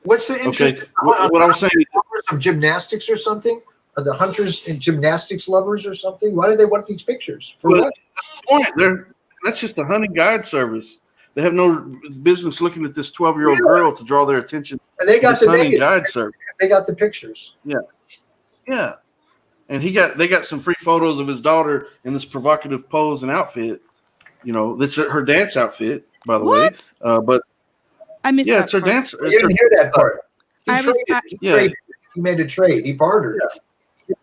what's the interest Okay. What I was saying is, lovers of gymnastics or something? Are the hunters and gymnastics lovers or something? Why do they want these pictures? For Well, what? that's just a hunting guide service. They have no business looking at this 12-year-old girl to draw their attention. And they To got this the hunting negative. guide service. They got the pictures. Yeah. And they got some free photos of his daughter in this provocative pose and outfit. You know, that's her dance outfit, by the What? way. But I missed yeah, that it's her part. dance. You didn't hear that part. He I was- traded. Yeah. He made a trade. He bartered.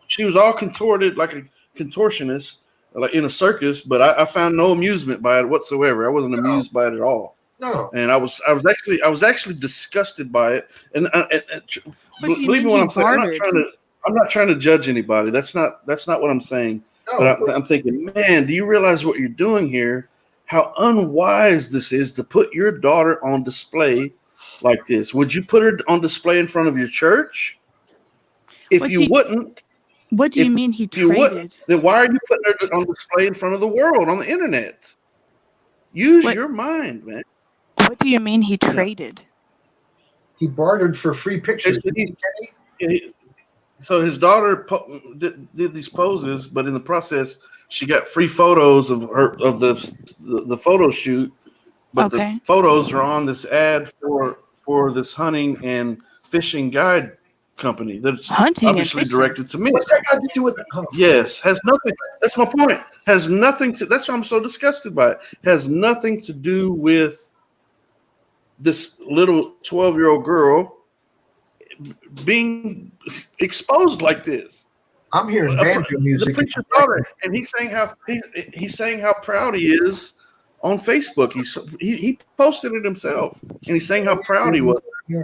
She was all contorted like a contortionist, like in a circus. But I found no amusement by it whatsoever. I wasn't amused by it at all. No. And I was actually disgusted by it. And What do you believe me mean when he I'm saying, bartered? I'm not trying to judge anybody. That's not what I'm saying. No. But I'm thinking, man, do you realize what you're doing here? How unwise this is to put your daughter on display like this. Would you put her on display in front of your church? If What you do you- wouldn't, What do you mean he if you wouldn't, traded? then why are you putting her on display in front of the world on the internet? Use What- your mind, man. What do you mean he traded? He bartered for free pictures. So his daughter did these poses, but in the process, she got free photos of the photo shoot. But Okay. the photos are on this ad for this hunting and fishing guide company that's Hunting and obviously fishing. directed to me. What's that got to do with? Oh, Yes, has nothing. That's my point. Has nothing to. That's why I'm so disgusted by it. Has nothing to do with this little 12-year-old girl being exposed like this. I'm hearing banjo The music. preacher's daughter, and he's saying how proud he is on Facebook. He posted it himself, and he's saying how proud he was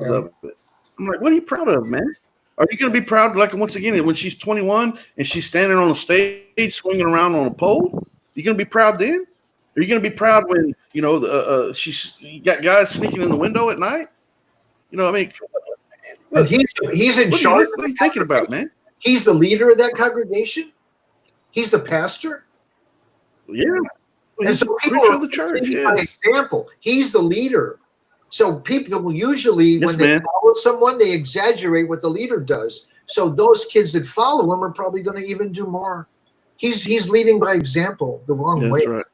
of it. I'm like, what are you proud of, man? Are you going to be proud, like, once again, when she's 21 and she's standing on a stage swinging around on a pole? You going to be proud then? Are you going to be proud when, you know, she's got guys sneaking in the window at night? You know, I mean, And he's in charge. What are you thinking about, man? He's the leader of that congregation. He's the pastor. Yeah. Well, And he's so the people preacher are of the church. leading by Yes. example. He's the leader. So people will usually, Yes, when they man. follow someone, they exaggerate what the leader does. So those kids that follow him are probably going to even do more. He's leading by example the wrong Yeah, way. that's right.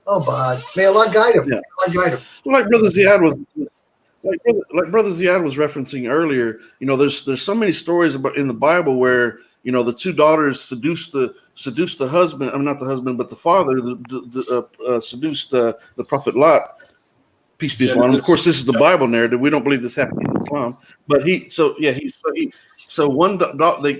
Oh, God. May Allah guide him. Yeah. May Allah guide him. Well, like Brother Ziad was referencing earlier, you know, there's so many stories about in the Bible where, you know, the two daughters seduced the husband. I'm not the husband, but the father seduced the prophet Lot. Peace be upon him. Of course, this is the Bible narrative. We don't believe this happened in Islam. But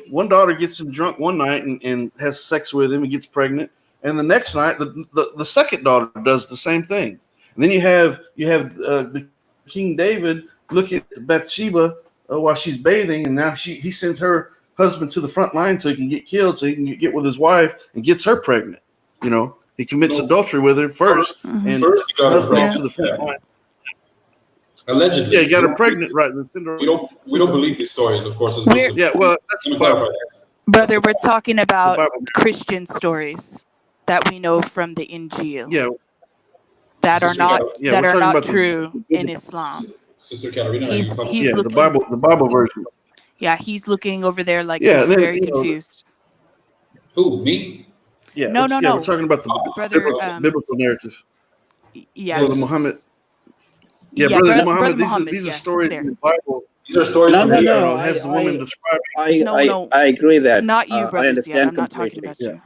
one daughter gets him drunk one night and has sex with him and gets pregnant, and the next night the second daughter does the same thing. And then you have the King David looking at Bathsheba while she's bathing, and now he sends her husband to the front line so he can get killed, so he can get with his wife and gets her pregnant. You know, he commits adultery with her first, and First he got her husband pregnant. to the front line. Allegedly. Yeah, he got her pregnant, right? We don't believe these stories, of course, as We're- Muslims. Yeah, well, that's Let the me clarify Bible. that. Brother, we're talking about Bible. Christian stories that we know from the Injil Yeah, that are Sister not Carol. Yeah, that we're are talking not about the- true in Islam. Sister Katarina, He's you yeah, looking, the Bible version. yeah, he's looking over there like Yeah, he's then, very you know, confused. who? Me? Yeah, No, yeah, no. we're talking about the Brother, biblical narrative. Yeah, Brother Muhammad. Yeah, Yeah, Brother Brother Muhammad. Muhammad, These are yeah, stories there. in the Bible. These are stories No, from no, the no. It has the woman describing. No. I agree that. not you, I brothers. understand Yet I'm not talking completely. about Yeah. you.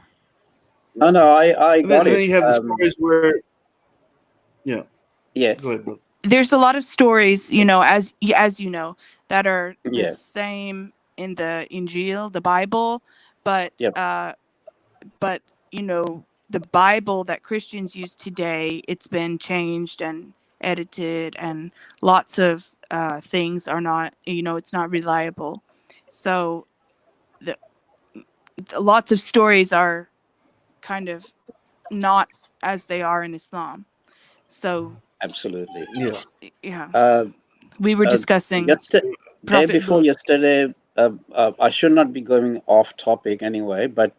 No, no, I And got then it. you have the stories where. Yeah, Yeah, go ahead, brother. There's a lot of stories, you know, as you know, that are the Yeah. same in the Injil, the Bible, but Yep. but you know, the Bible that Christians use today, it's been changed and edited, and lots of things are not, you know, it's not reliable. So lots of stories are kind of not as they are in Islam. So Absolutely. yeah, we were discussing Day Prophet before yesterday. I should not be going off topic anyway, but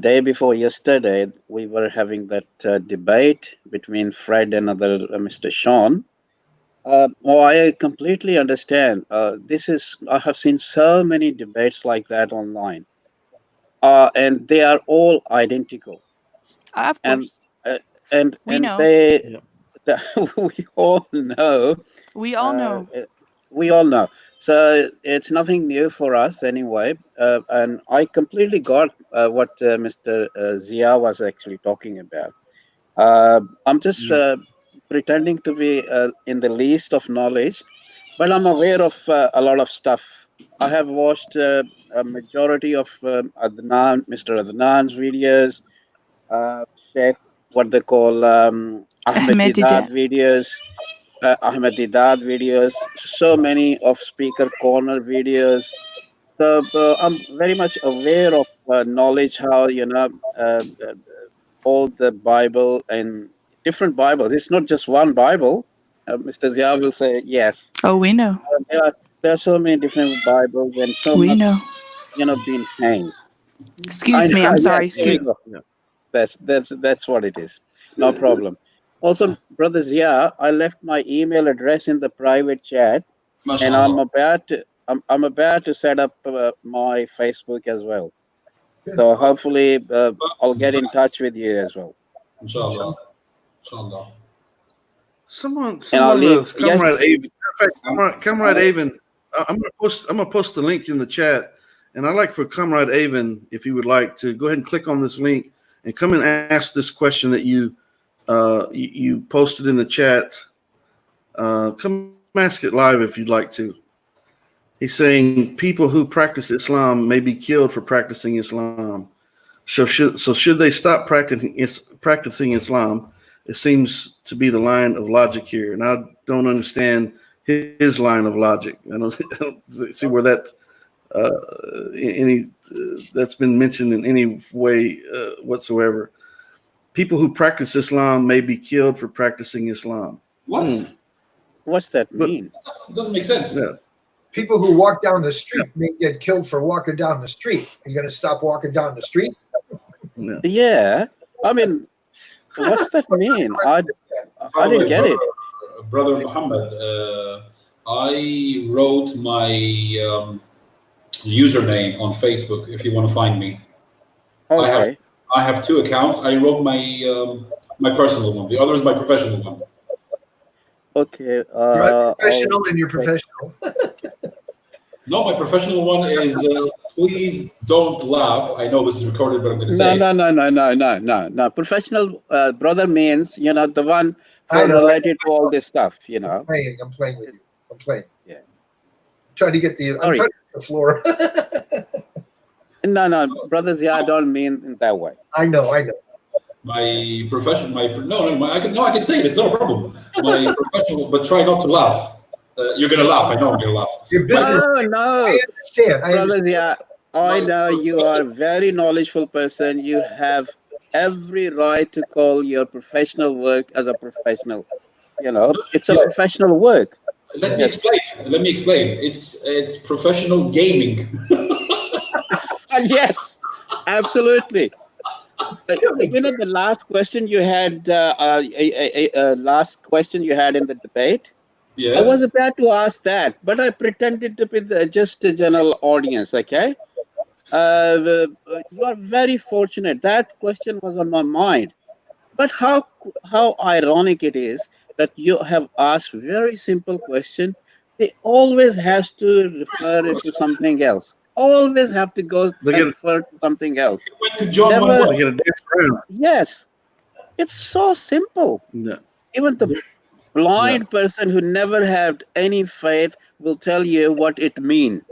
day before yesterday, we were having that debate between Fred and other Mr. Sean. I completely understand. I have seen so many debates like that online, and they are all identical. of course, And we know. we all know. We all know. We all know. So it's nothing new for us anyway. And I completely got what Mr. Zia was actually talking about. I'm just pretending to be in the least of knowledge, but I'm aware of a lot of stuff. I have watched a majority of Mr. Adnan's videos, Sheikh, what they call Ahmed Didat videos. Ahmed Didat videos, so many of Speaker Corner videos. So I'm very much aware of knowledge how all the Bible and different Bibles. It's not just one Bible. Mr. Zia will say yes. Oh, we know. There are so many different Bibles and so we much, know. Being changed. Excuse me. I'm sorry. Excuse me. That's what it is. No problem. Also, Brother Zia, I left my email address in the private chat, and I'm about to set up my Facebook as well. So hopefully, I'll get in touch with you as well. Inshallah. Someone leave, Comrade Avon. In fact, Comrade Avon, I'm gonna post the link in the chat, and I'd like for Comrade Avon, if he would like, to go ahead and click on this link and come and ask this question that you posted in the chat. Come ask it live if you'd like to. He's saying people who practice Islam may be killed for practicing Islam. So should they stop practicing Islam? It seems to be the line of logic here, and I don't understand his line of logic. I don't see where that that's been mentioned in any way whatsoever. People who practice Islam may be killed for practicing Islam. What? What's that mean? It doesn't make sense. Yeah. People who walk down the street may get killed for walking down the street. Are you going to stop walking down the street? Yeah. I mean, what's that mean? I didn't get it. Brother Muhammad, I wrote my username on Facebook if you want to find me. Okay. I have two accounts. I wrote my personal one. The other is my professional one. Okay. You're professional and you're professional. No, my professional one is please don't laugh. I know this is recorded, but I'm going to say No. Professional brother means, the one related to all this stuff, I'm playing with you. I'm playing. Yeah. I'm trying to get the floor. No, Brother Zia don't mean in that way. I know. My professional, I can say it. It's not a problem. My professional, but try not to laugh. You're gonna laugh. I know I'm gonna laugh. Your business. No. I understand. Brother Zia, I know you are a very knowledgeable person. You have every right to call your professional work as a professional. It's a professional work. Let me explain. It's professional gaming. Yes, absolutely. The last question you had, last question you had in the debate. Yes. I was about to ask that, but I pretended to be just a general audience. Okay. You are very fortunate. That question was on my mind. But how ironic it is that you have asked very simple question. They always has to refer it to something else. Always have to go refer to something else. Went to John 1:1. Yes, it's so simple. No. Even the blind person who never had any faith will tell you what it means.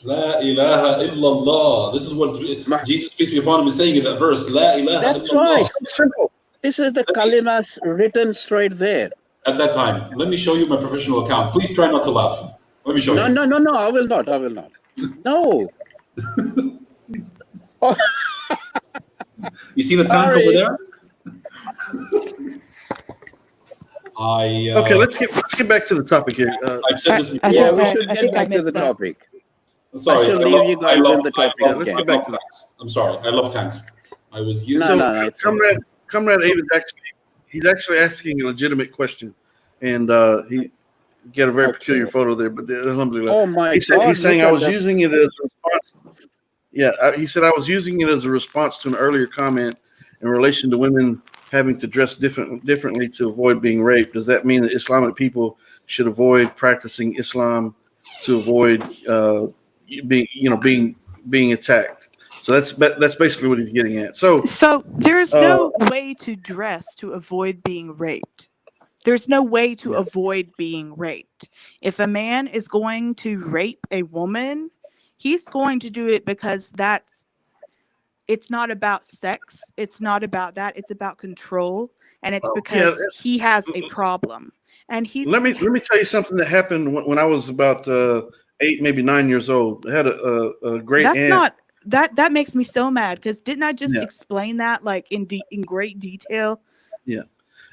La ilaha illallah. This is what Jesus, peace be upon him, is saying in that verse. La ilaha That's illallah. right. Simple. This is the kalimas written straight there. At that time, let me show you my professional account. Please try not to laugh. Let me show you. No. I will not. No. You see the tank over there? Okay, let's get back to the topic here. I've said this before. Yeah, we should get back to the topic. Sorry, I should leave you guys in the topic. Yeah, let's get back to that. I'm sorry, I love tanks. I was using. No, it's Comrade Abe he's actually asking a legitimate question, and he got a very peculiar photo there. But alhamdulillah, oh my he's saying I was using it as a response. Yeah, he said I was using it as a response to an earlier comment in relation to women having to dress differently to avoid being raped. Does that mean that Islamic people should avoid practicing Islam to avoid being attacked? So that's basically what he's getting at. So there is no way to dress to avoid being raped. There's no way to avoid being raped. If a man is going to rape a woman, he's going to do it because it's not about sex. It's not about that. It's about control. And it's because he has a problem. And he's let me tell you something that happened when I was about 8, maybe 9 years old. I had a great aunt. That makes me so mad, because didn't I just explain that like in great detail? Yeah.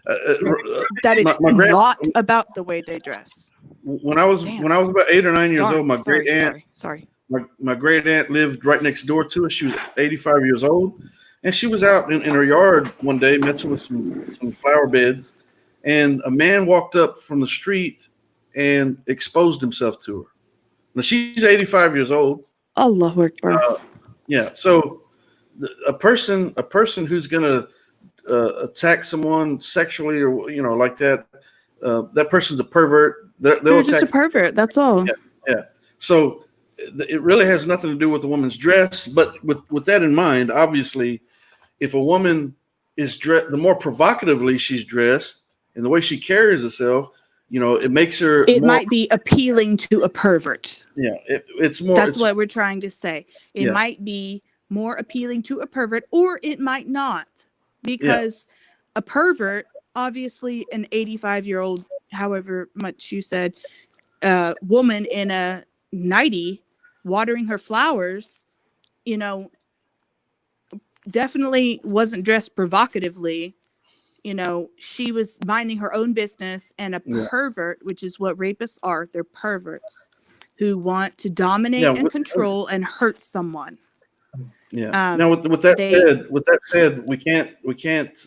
That it's not about the way they dress. When I was about 8 or 9 years old, my great aunt my great aunt lived right next door to us. She was 85 years old, and she was out in her yard one day messing with some flower beds, and a man walked up from the street and exposed himself to her. Now she's 85 years old. Allahu Akbar. Yeah. So a person who's gonna attack someone sexually or like that, that person's a pervert. They're just a pervert. That's all. Yeah. So it really has nothing to do with the woman's dress. But with that in mind, obviously, if a woman is dressed, the more provocatively she's dressed and the way she carries herself, it makes her. It might be appealing to a pervert. Yeah, it's more. That's what we're trying to say. It might be more appealing to a pervert, or it might not, because a pervert, obviously, an 85-year-old, however much you said, woman in a nightie watering her flowers, definitely wasn't dressed provocatively. She was minding her own business, and a pervert, which is what rapists are, they're perverts who want to dominate and control and hurt someone. Yeah. Now, with that said, we can't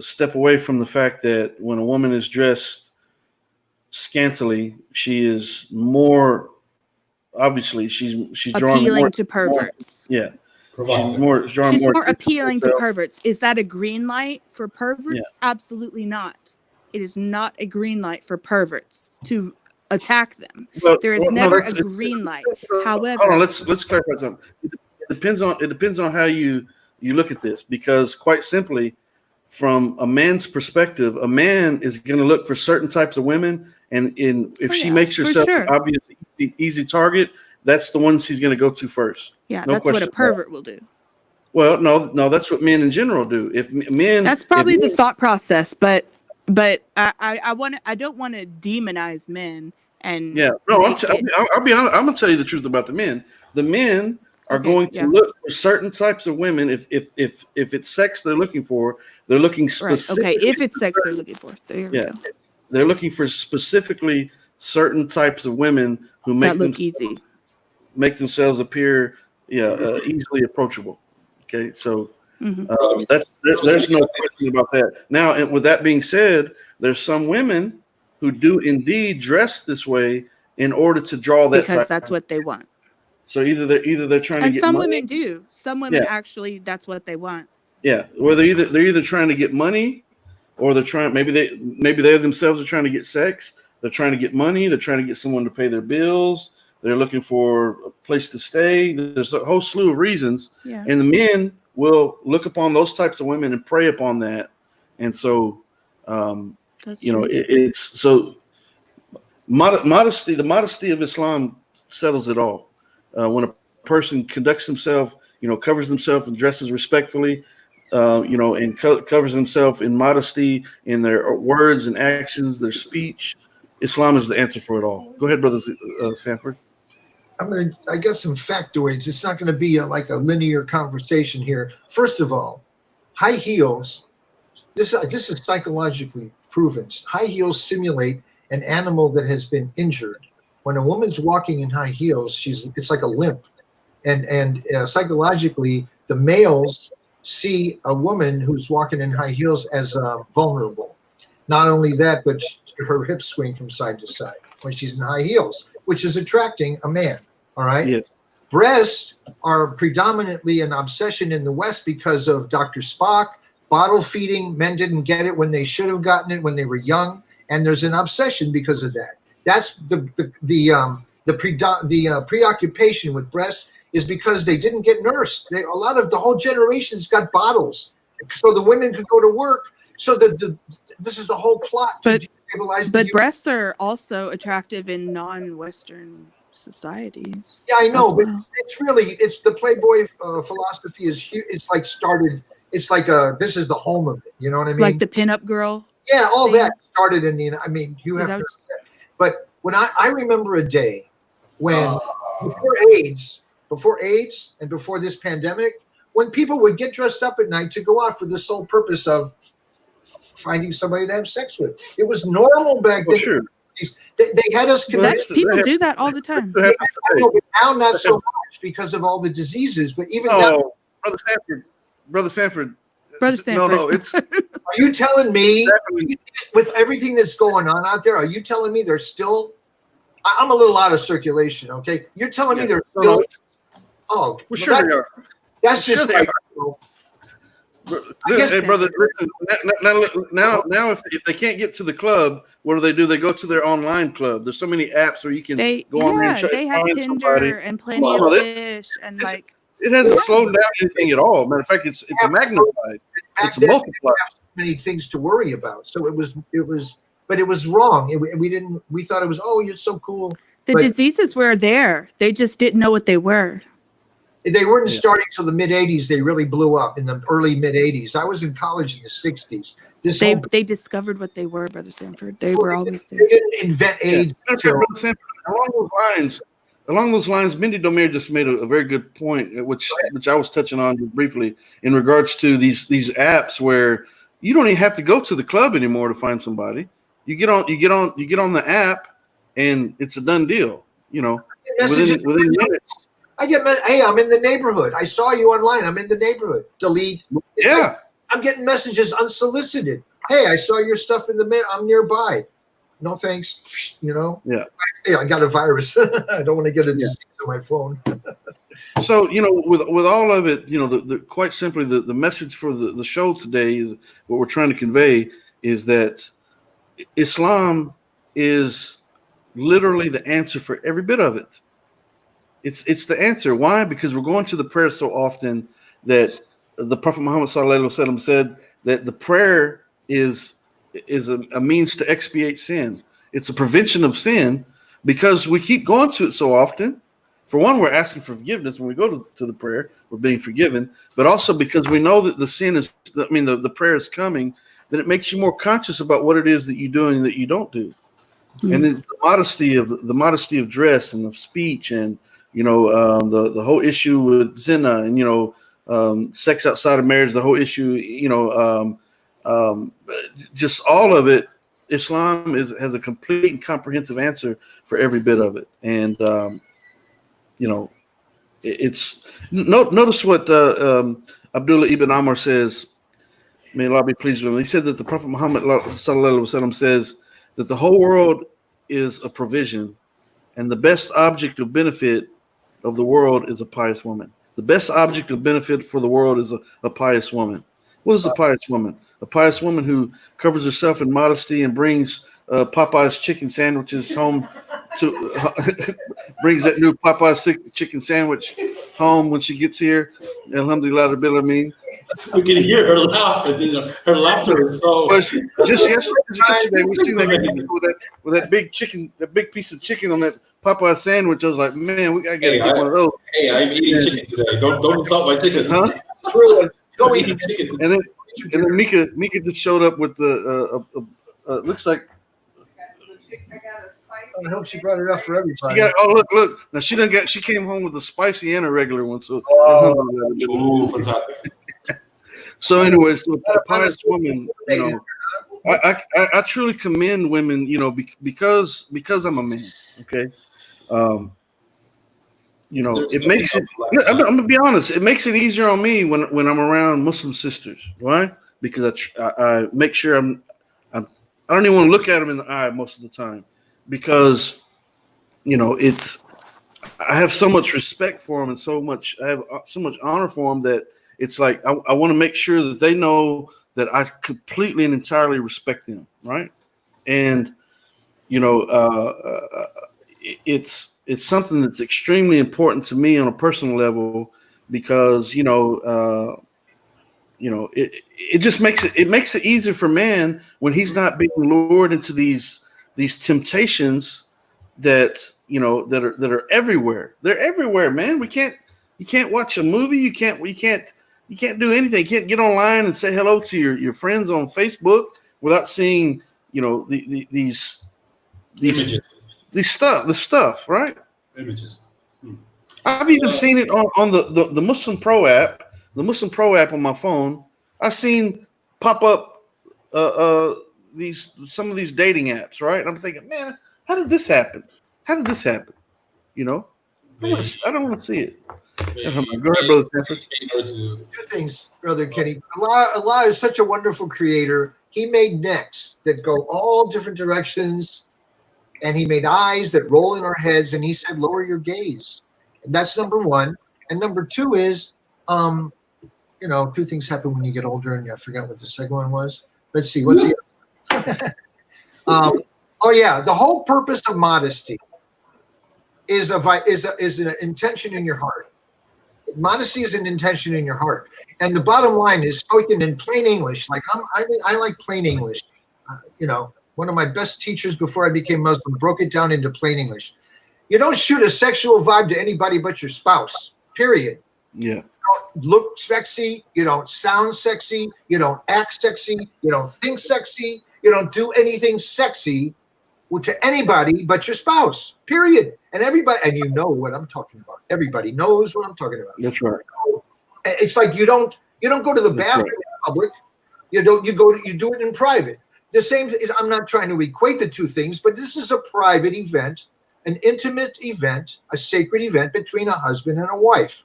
step away from the fact that when a woman is dressed scantily, she is more obviously she's drawing appealing more, to perverts. More, she's more appealing to perverts. Is that a green light for perverts? Absolutely not. It is not a green light for perverts to attack them. There is never a green light. However, hold on, let's clarify something. It depends on how you look at this, because quite simply, from a man's perspective, a man is going to look for certain types of women, and if she makes herself an obvious easy target, that's the ones he's going to go to first. Yeah, that's what a pervert will do. Well, no, that's what men in general do. That's probably the thought process, but I don't want to demonize men. And I'll be honest. I'm gonna tell you the truth about the men. The men are going to look for certain types of women. If it's sex they're looking for, they're looking specifically. Right. Okay, if it's sex they're looking for, there we go. They're looking for specifically certain types of women who make themselves appear easily approachable. Okay, so there's no question about that. Now, and with that being said, there's some women who do indeed dress this way in order to draw that, because that's what they want. So either they're trying to get some money. Women do. Some women actually, that's what they want. Yeah, well, they're either trying to get money, or they're trying maybe they themselves are trying to get sex. They're trying to get money. They're trying to get someone to pay their bills. They're looking for a place to stay. There's a whole slew of reasons, and the men will look upon those types of women and prey upon that, and so. It's so modesty. The modesty of Islam settles it all. When a person conducts himself, covers himself and dresses respectfully, and covers himself in modesty in their words and actions, their speech, Islam is the answer for it all. Go ahead, Brother Sanford. I guess some factoids. It's not going to be like a linear conversation here. First of all, high heels. This is psychologically proven. High heels simulate an animal that has been injured. When a woman's walking in high heels, it's like a limp, and psychologically, the males see a woman who's walking in high heels as vulnerable. Not only that, but her hips swing from side to side when she's in high heels, which is attracting a man. All right. Yes. Breasts are predominantly an obsession in the West because of Dr. Spock, bottle feeding. Men didn't get it when they should have gotten it when they were young, and there's an obsession because of that. That's the preoccupation with breasts is because they didn't get nursed. A lot of the whole generations got bottles, so the women could go to work. So this is the whole plot to destabilize. But breasts are also attractive in non-Western societies. Yeah, I know, but well. it's the Playboy philosophy is huge. It's like started. It's like this is the home of it. You know what I mean? Like the pinup girl. Yeah, all thing. that started in the. I mean, you have to. But when I remember a day when before AIDS and before this pandemic, when people would get dressed up at night to go out for the sole purpose of finding somebody to have sex with. It was normal back then. Sure. They had us convinced. People do that all the time. I know, but now not so much because of all the diseases. But even now, Brother Sanford. No, it's. Are you telling me, with everything that's going on out there, are you telling me there's still? I'm a little out of circulation. Okay, you're telling me there's still. Oh, well, sure they are. That's just like. Hey, brother, now if they can't get to the club, what do? They go to their online club. There's so many apps where you can go on there and they have find Tinder somebody. and Plenty of Fish and like. It hasn't slowed down anything at all. Matter of fact, it's magnified. It's multiplied. Many things to worry about. So it was, but it was wrong. We thought it was. Oh, you're so cool. The diseases were there. They just didn't know what they were. They weren't starting till the mid '80s. They really blew up in the early mid '80s. I was in college in the '60s. They discovered what they were, Brother Sanford. They were always there. They didn't invent AIDS. Along those lines, Mindy Domer just made a very good point, which I was touching on briefly in regards to these apps where you don't even have to go to the club anymore to find somebody. You get on the app, and it's a done deal. You know, within minutes. Hey, I'm in the neighborhood. I saw you online. I'm in the neighborhood. Delete. Yeah. I'm getting messages unsolicited. Hey, I saw your stuff in the mail. I'm nearby. No thanks. You know. Yeah. Hey, I got a virus. I don't want to get a disease on my phone. So with all of it, quite simply, the message for the show today is what we're trying to convey is that Islam is literally the answer for every bit of it. It's the answer. Why? Because we're going to the prayer so often that the Prophet Muhammad ﷺ said that the prayer is a means to expiate sin. It's a prevention of sin because we keep going to it so often. For one, we're asking for forgiveness when we go to the prayer. We're being forgiven, but also because we know that the prayer is coming. Then it makes you more conscious about what it is that you do and that you don't do, and then the modesty of dress and of speech and. The whole issue with zina and, sex outside of marriage, the whole issue, just all of it. Islam has a complete and comprehensive answer for every bit of it. And, notice what Abdullah ibn Amr says, may Allah be pleased with him. He said that the Prophet Muhammad says that the whole world is a provision and the best object of benefit of the world is a pious woman. The best object of benefit for the world is a pious woman. What is a pious woman? A pious woman who covers herself in modesty and brings Popeye's chicken sandwiches home brings that new Popeye's chicken sandwich home when she gets here. Alhamdulillah, Rabbil Alameen. We can hear her laugh. Her laughter is so. Just yesterday, we seen that with that big chicken, that big piece of chicken on that Popeye sandwich. I was like, man, I gotta get one of those. Hey, I'm eating chicken today. Don't insult my chicken. Huh? Go eat chicken. And then Mika just showed up with the looks like. I hope she brought it up for everybody. Look. Now she came home with a spicy and a regular one. So fantastic. So, anyways, so a pious woman, I truly commend women, because I'm a man. Okay, it makes it. I'm gonna be honest. It makes it easier on me when I'm around Muslim sisters. Why? Because I make sure I don't even want to look at them in the eye most of the time, because I have so much respect for them and I have so much honor for them that it's like I want to make sure that they know that I completely and entirely respect them, right? And it's something that's extremely important to me on a personal level, because it just makes it easier for man when he's not being lured into these temptations that that are everywhere. They're everywhere, man. You can't watch a movie. You can't do anything. You can't get online and say hello to your friends on Facebook without seeing these images, the stuff, right? Images. I've even seen it on the Muslim Pro app. The Muslim Pro app on my phone, I've seen pop up some of these dating apps, right? And I'm thinking, man, how did this happen? How did this happen? I don't want to see it. Go ahead, Brother Stanford. Two things, Brother Kenny. Allah is such a wonderful creator. He made necks that go all different directions, and he made eyes that roll in our heads, and he said, lower your gaze. And that's number one. And number two is, two things happen when you get older, and I forgot what the second one was. Let's see. What's the the whole purpose of modesty is an intention in your heart. Modesty is an intention in your heart, and the bottom line is spoken in plain English. Like I like plain English. One of my best teachers before I became Muslim broke it down into plain English. You don't shoot a sexual vibe to anybody but your spouse. Period. Yeah. You don't look sexy. You don't sound sexy. You don't act sexy. You don't think sexy. You don't do anything sexy to anybody but your spouse. Period. And everybody, and you know what I'm talking about. Everybody knows what I'm talking about. That's right. It's like you don't go to the bathroom in public. You do it in private. The same. I'm not trying to equate the two things, but this is a private event, an intimate event, a sacred event between a husband and a wife.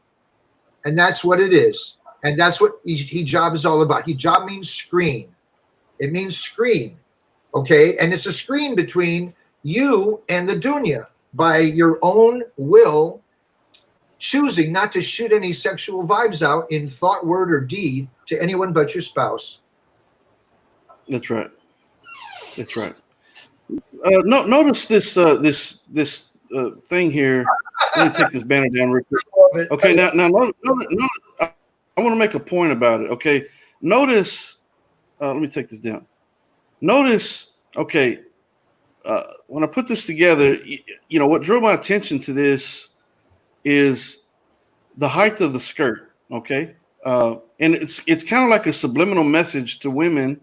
And that's what it is. And that's what hijab is all about. Hijab means screen. It means screen. Okay? And it's a screen between you and the dunya by your own will, choosing not to shoot any sexual vibes out in thought, word, or deed to anyone but your spouse. That's right. That's right. Notice this thing here. Let me take this banner down real quick. Okay, now notice, I want to make a point about it. Okay, notice. Let me take this down. Notice. Okay, when I put this together, what drew my attention to this is the height of the skirt. Okay, and it's kind of like a subliminal message to women.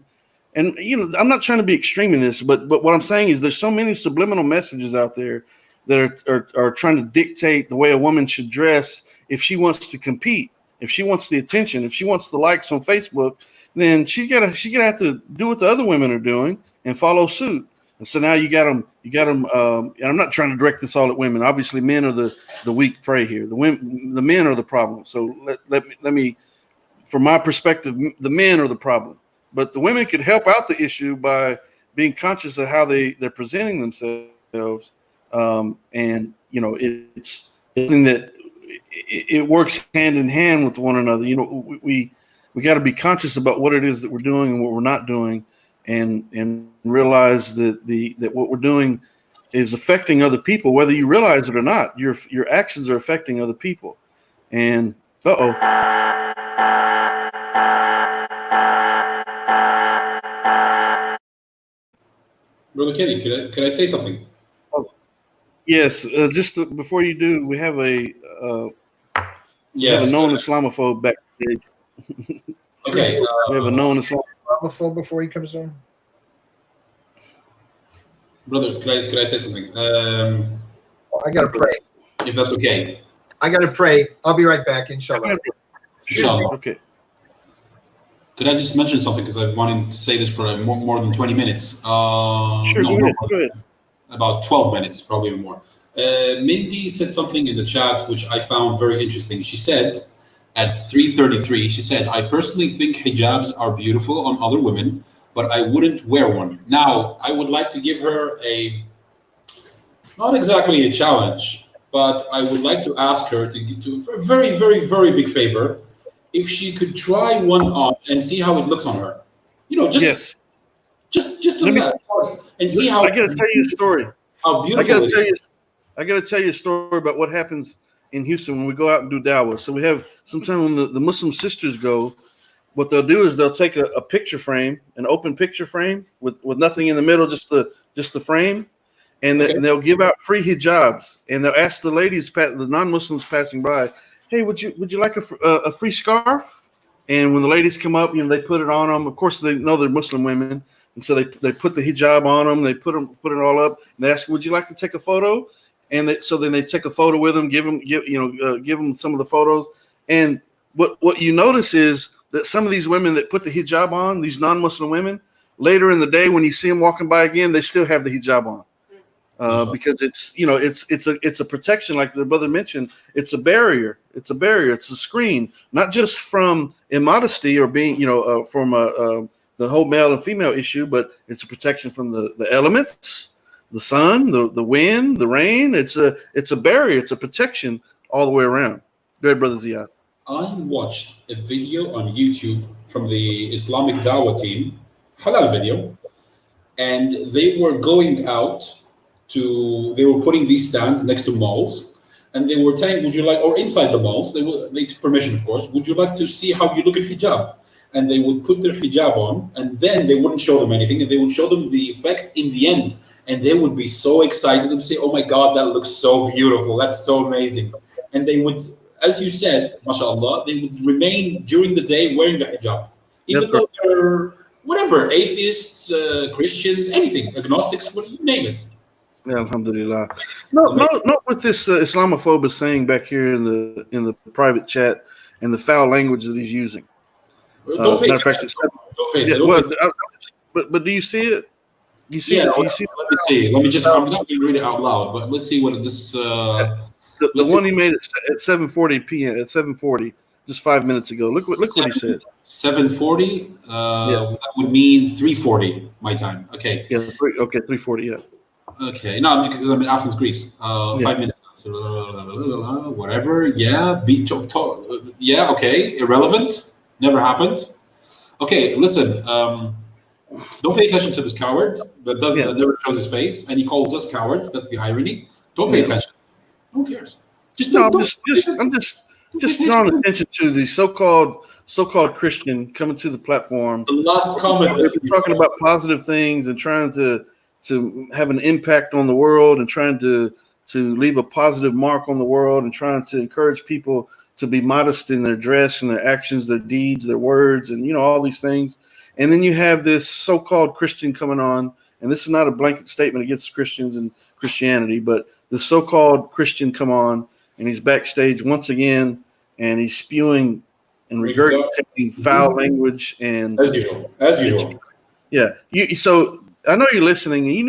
And I'm not trying to be extreme in this, but what I'm saying is there's so many subliminal messages out there that are trying to dictate the way a woman should dress if she wants to compete, if she wants the attention, if she wants the likes on Facebook, then she's gotta have to do what the other women are doing and follow suit. And so now you got them. And I'm not trying to direct this all at women. Obviously, men are the weak prey here. The men are the problem. So let me, from my perspective, the men are the problem. But the women could help out the issue by being conscious of how they're presenting themselves, and it's something that it works hand in hand with one another. We got to be conscious about what it is that we're doing and what we're not doing, and realize that what we're doing is affecting other people, whether you realize it or not. Your actions are affecting other people, and Brother Kenny, can I say something? Oh, yes. Just before you do, we have a known Islamophobe backstage. Okay. We have a known Islamophobe before he comes on. Brother, can I say something? I gotta pray. If that's okay. I gotta pray. I'll be right back, inshallah. Inshallah. Okay. Could I just mention something, because I've wanted to say this for more than 20 minutes. Sure, No, go ahead. About 12 minutes, probably even more. Mindy said something in the chat which I found very interesting. She said at 3:33, she said, I personally think hijabs are beautiful on other women, but I wouldn't wear one. Now, I would like to give her not exactly a challenge, but I would like to ask her to a very, very, very big favor, if she could try one on and see how it looks on her. You know, just do that and see how. I gotta tell you a story. How beautiful I gotta tell you a story about what happens in Houston when we go out and do dawah. So we have sometimes when the Muslim sisters go, what they'll do is they'll take a picture frame, an open picture frame with nothing in the middle, just the frame, and they'll give out free hijabs, and they'll ask the ladies, the non-Muslims passing by, hey, would you like a free scarf? And when the ladies come up, they put it on them. Of course, they know they're Muslim women, and so they put the hijab on them. They put it all up. And they ask, would you like to take a photo? And so then they take a photo with them, give them some of the photos. And what you notice is that some of these women that put the hijab on, these non-Muslim women, later in the day when you see them walking by again, they still have the hijab on. Because it's a protection, like the brother mentioned. It's a barrier. It's a screen, not just from immodesty or being, from the whole male and female issue, but it's a protection from the elements, the sun, the wind, the rain. It's a barrier. It's a protection all the way around. Go ahead, brother Ziad. I watched a video on YouTube from the Islamic Dawah team, halal video, and they were going out. They were putting these stands next to malls, and they were saying, would you like, or inside the malls, they took permission, of course, would you like to see how you look in hijab? And they would put their hijab on, and then they wouldn't show them anything, and they would show them the effect in the end, and they would be so excited and say, oh my God, that looks so beautiful, that's so amazing. And they would, as you said, mashallah, they would remain during the day wearing the hijab, even though they're whatever, atheists, Christians, anything, agnostics, you name it. Yeah, alhamdulillah. Not with this Islamophobe saying back here in the private chat and the foul language that he's using. Don't pay attention. But do you see it? You see? Yeah. Let me see. Let me just. I'm not going to read it out loud, but let's see what this. The one he made at 7:40 p.m. at 7:40, just 5 minutes ago. Look what he said. 7:40. That would mean 3:40 my time. Okay. Yeah. Okay. 3:40. Yeah. Okay, no, because I'm in Athens, Greece. 5 minutes. Whatever. Yeah. Yeah. Okay. Irrelevant. Never happened. Okay. Listen. Don't pay attention to this coward that never shows his face, and he calls us cowards. That's the irony. Don't pay attention. Who cares? I'm just drawing attention to the so-called Christian coming to the platform. The last comment. They're talking about positive things and trying to have an impact on the world and trying to leave a positive mark on the world and trying to encourage people to be modest in their dress and their actions, their deeds, their words, and all these things. And then you have this so-called Christian coming on, and this is not a blanket statement against Christians and Christianity, but the so-called Christian come on, and he's backstage once again, and he's spewing and regurgitating foul language and as usual. Yeah. So I know you're listening, and you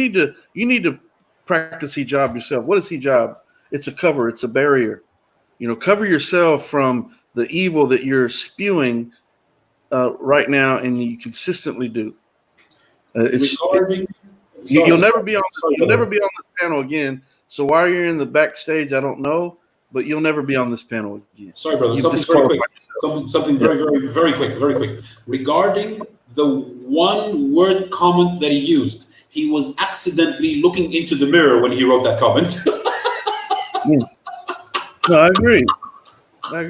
need to practice hijab yourself. What is hijab? It's a cover. It's a barrier. Cover yourself from the evil that you're spewing right now, and you consistently do. You'll never be on this panel again. So while you're in the backstage, I don't know, but you'll never be on this panel again. Sorry, brother. Something very quick. Something very quick. Regarding the one word comment that he used, he was accidentally looking into the mirror when he wrote that comment. No, I agree. I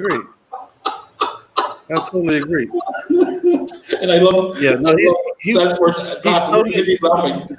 totally agree. And I love. Yeah, no, he's laughing.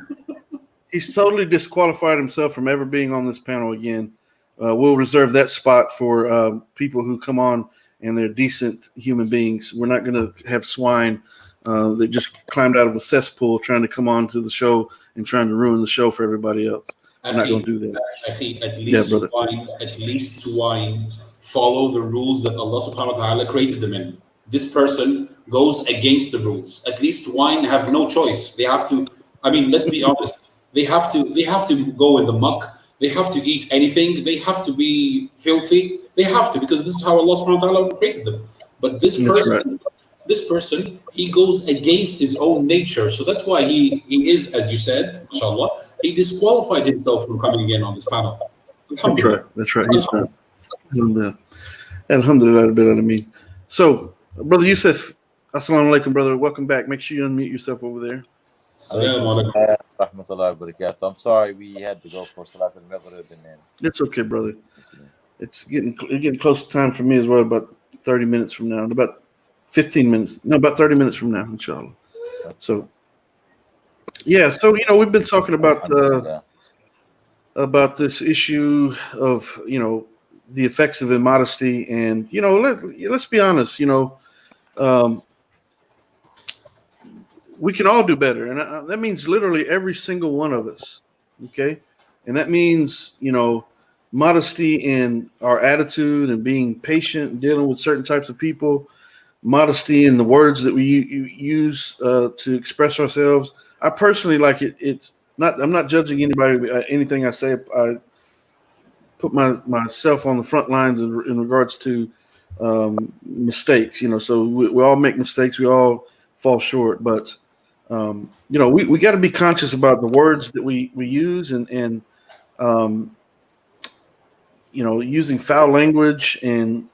He's totally disqualified himself from ever being on this panel again. We'll reserve that spot for people who come on and they're decent human beings. We're not going to have swine that just climbed out of a cesspool trying to come on to the show and trying to ruin the show for everybody else. I'm not going to do that. I think at least swine follow the rules that Allah subhanahu wa ta'ala created them in. This person goes against the rules. At least wine have no choice. They have to. I mean, let's be honest. They have to go in the muck. They have to eat anything. They have to be filthy. They have to, because this is how Allah subhanahu wa ta'ala created them. But this person, he goes against his own nature. So that's why he is, as you said, inshallah, he disqualified himself from coming again on this panel. That's right. He's not. Alhamdulillah, Rabbil Alameen. So, Brother Yusuf, assalamu alaikum, brother. Welcome back. Make sure you unmute yourself over there. Assalamu alaikum. Rahmatullahi wa barakatuh. I'm sorry we had to go for Salat al-Maghrib and then. It's okay, brother. It's getting close to time for me as well. About 30 minutes from now, about 15 minutes. No, about 30 minutes from now, inshallah. So, yeah. So we've been talking about this issue of the effects of immodesty, and let's be honest. We can all do better, and that means literally every single one of us. Okay, and that means modesty in our attitude and being patient and dealing with certain types of people, modesty in the words that we use to express ourselves. I personally like it. It's not. I'm not judging anybody. Anything I say, I put myself on the front lines in regards to mistakes. So we all make mistakes. We all fall short, but we got to be conscious about the words that we use and using foul language and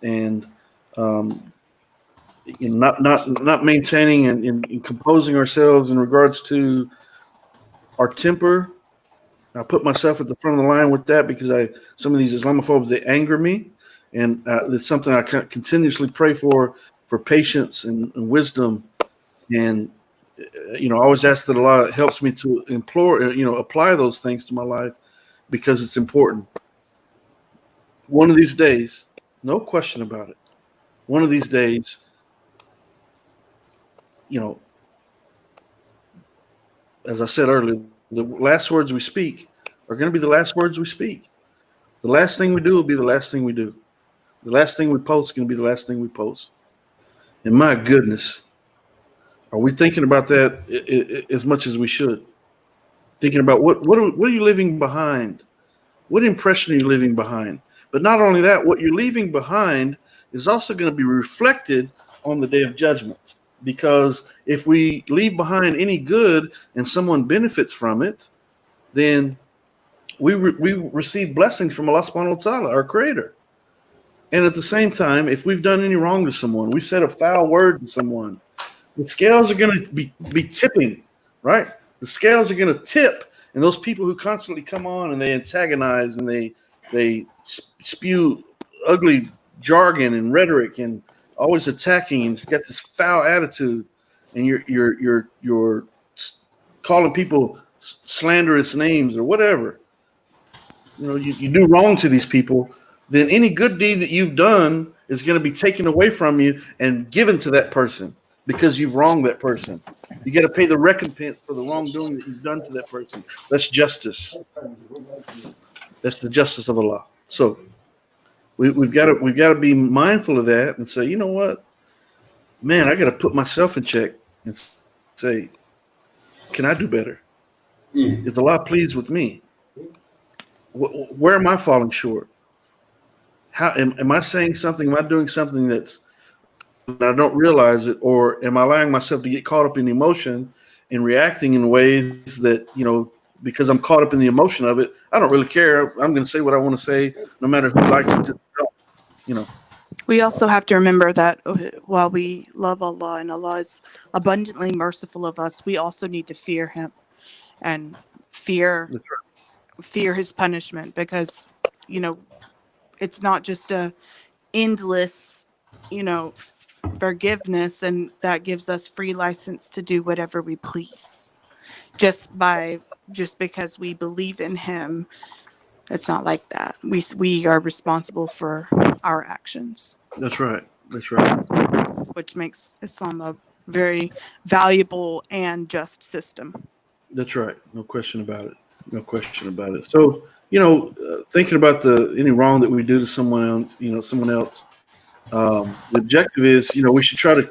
not maintaining and composing ourselves in regards to our temper. I put myself at the front of the line with that because some of these Islamophobes, they anger me, and it's something I continuously pray for patience and wisdom, and I always ask that Allah helps me to apply those things to my life because it's important. One of these days, no question about it, one of these days, as I said earlier, the last words we speak are going to be the last words we speak. The last thing we do will be the last thing we do. The last thing we post is going to be the last thing we post. And my goodness, are we thinking about that as much as we should? Thinking about what are you leaving behind? What impression are you leaving behind? But not only that, what you're leaving behind is also going to be reflected on the day of judgment. Because if we leave behind any good and someone benefits from it, then we receive blessings from Allah subhanahu wa ta'ala, our creator. And at the same time, if we've done any wrong to someone, we said a foul word to someone, the scales are going to be tipping, right? The scales are going to tip. And those people who constantly come on and they antagonize and they spew ugly jargon and rhetoric and always attacking, and you've got this foul attitude, and you're calling people slanderous names or whatever. You do wrong to these people, then any good deed that you've done is going to be taken away from you and given to that person because you've wronged that person. You got to pay the recompense for the wrongdoing that you've done to that person. That's justice. That's the justice of Allah. So we've got to be mindful of that and say, you know what, man, I got to put myself in check and say, can I do better? Is Allah pleased with me? Where am I falling short? How am I saying something? Am I doing something that I don't realize it, or am I allowing myself to get caught up in emotion and reacting in ways that because I'm caught up in the emotion of it, I don't really care. I'm going to say what I want to say, no matter who likes it. We also have to remember that while we love Allah and Allah is abundantly merciful of us, we also need to fear Him and fear His punishment, because it's not just a endless forgiveness, and that gives us free license to do whatever we please just because we believe in Him. It's not like that. We are responsible for our actions. That's right. Which makes Islam a very valuable and just system. That's right. No question about it. So, thinking about any wrong that we do to someone else, The objective is, we should try to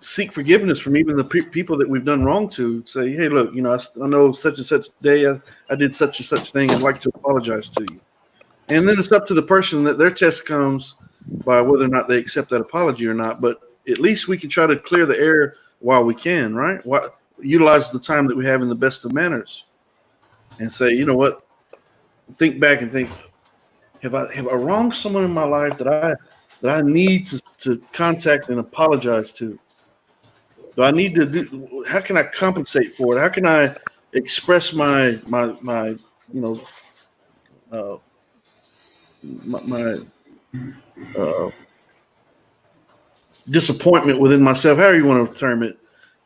seek forgiveness from even the people that we've done wrong to. Say, hey, look, I know such and such day I did such and such thing. I'd like to apologize to you. And then it's up to the person that their test comes by whether or not they accept that apology or not. But at least we can try to clear the air while we can, right? Utilize the time that we have in the best of manners, and say, you know what? Think back and think: have I wronged someone in my life that I need to contact and apologize to? Do I need to do? How can I compensate for it? How can I express my disappointment within myself, however you want to term it?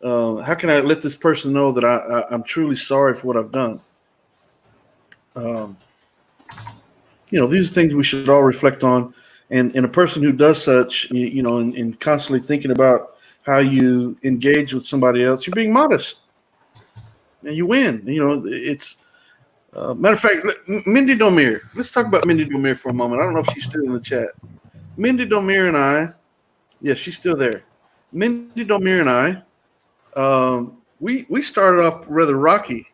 How can I let this person know that I'm truly sorry for what I've done? These are things we should all reflect on. And a person who does such, and constantly thinking about how you engage with somebody else, you're being modest, and you win. It's matter of fact, Mindy Domir. Let's talk about Mindy Domir for a moment. I don't know if she's still in the chat. Mindy Domir and I, yes, she's still there. Mindy Domir and I, we started off rather rocky,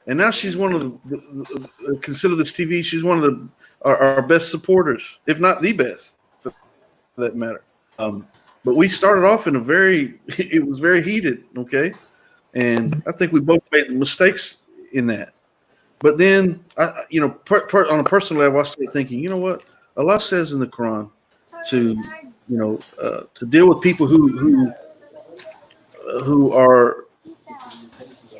and now she's one of the consider this TV. She's one of our best supporters, if not the best, for that matter. But we started off in it was very heated, okay? And I think we both made mistakes in that. But then, on a personal level, I started thinking, you know what? Allah says in the Quran to deal with people who are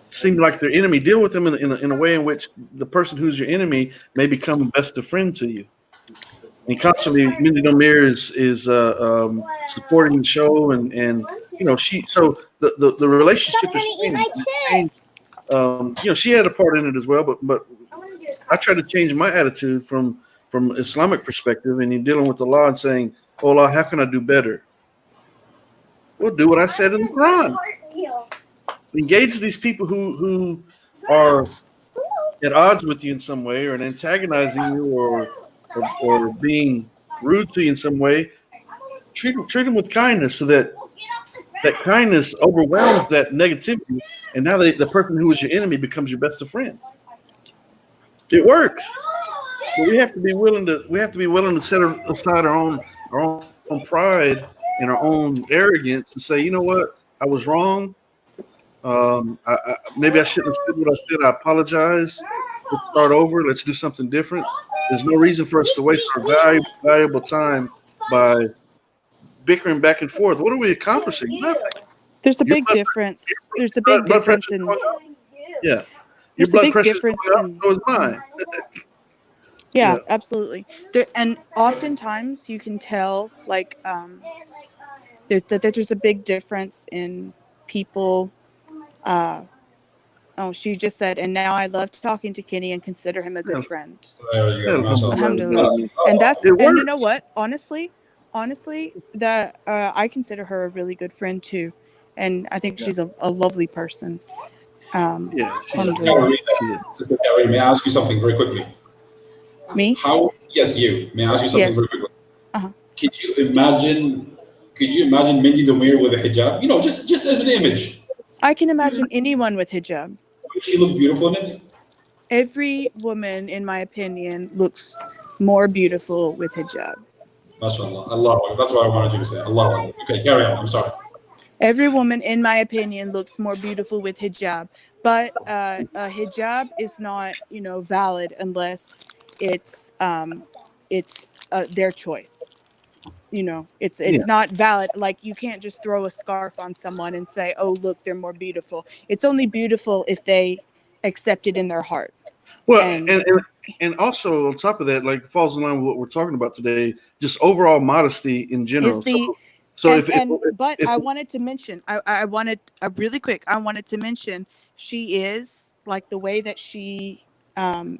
seem like their enemy. Deal with them in a way in which the person who's your enemy may become a best of friend to you. And constantly, Mindy Domir is supporting the show, and the relationship is changed. She had a part in it as well, but I tried to change my attitude from Islamic perspective, and in dealing with the law and saying, "Oh Allah, how can I do better?" Well, do what I said in the Quran. Engage these people who are at odds with you in some way, or antagonizing you, or being rude to you in some way. Treat them with kindness, so that kindness overwhelms that negativity, and now the person who is your enemy becomes your best of friend. It works, but we have to be willing to set aside our own pride and our own arrogance and say, you know what, I was wrong. Maybe I shouldn't have said what I said. I apologize. Let's start over. Let's do something different. There's no reason for us to waste our valuable time by bickering back and forth. What are we accomplishing? Nothing. There's a big difference. There's a big difference in. Yeah. There's a big difference in. So is mine. Yeah, absolutely. And oftentimes you can tell, like, there's a big difference in people. She just said, and now I love talking to Kenny and consider him a good friend. There you go. Alhamdulillah. And you know what? Honestly, that I consider her a really good friend too, and I think she's a lovely person. Sister Carrie, may I ask you something very quickly? Me? Yes, you. May I ask you something very quickly? Uh-huh. Could you imagine Mindy Domir with a hijab? Just as an image. I can imagine anyone with hijab. Would she look beautiful in it? Every woman, in my opinion, looks more beautiful with hijab. MashaAllah. Allah. That's what I wanted you to say. Allah. Okay, carry on. I'm sorry. Every woman, in my opinion, looks more beautiful with hijab. But a hijab is not, valid unless it's their choice. It's not valid. Like, you can't just throw a scarf on someone and say, "Oh, look, they're more beautiful." It's only beautiful if they accept it in their heart. Well, and also on top of that, like, falls in line with what we're talking about today, just overall modesty in general. But I wanted to mention, I wanted to mention, she is, like, the way that she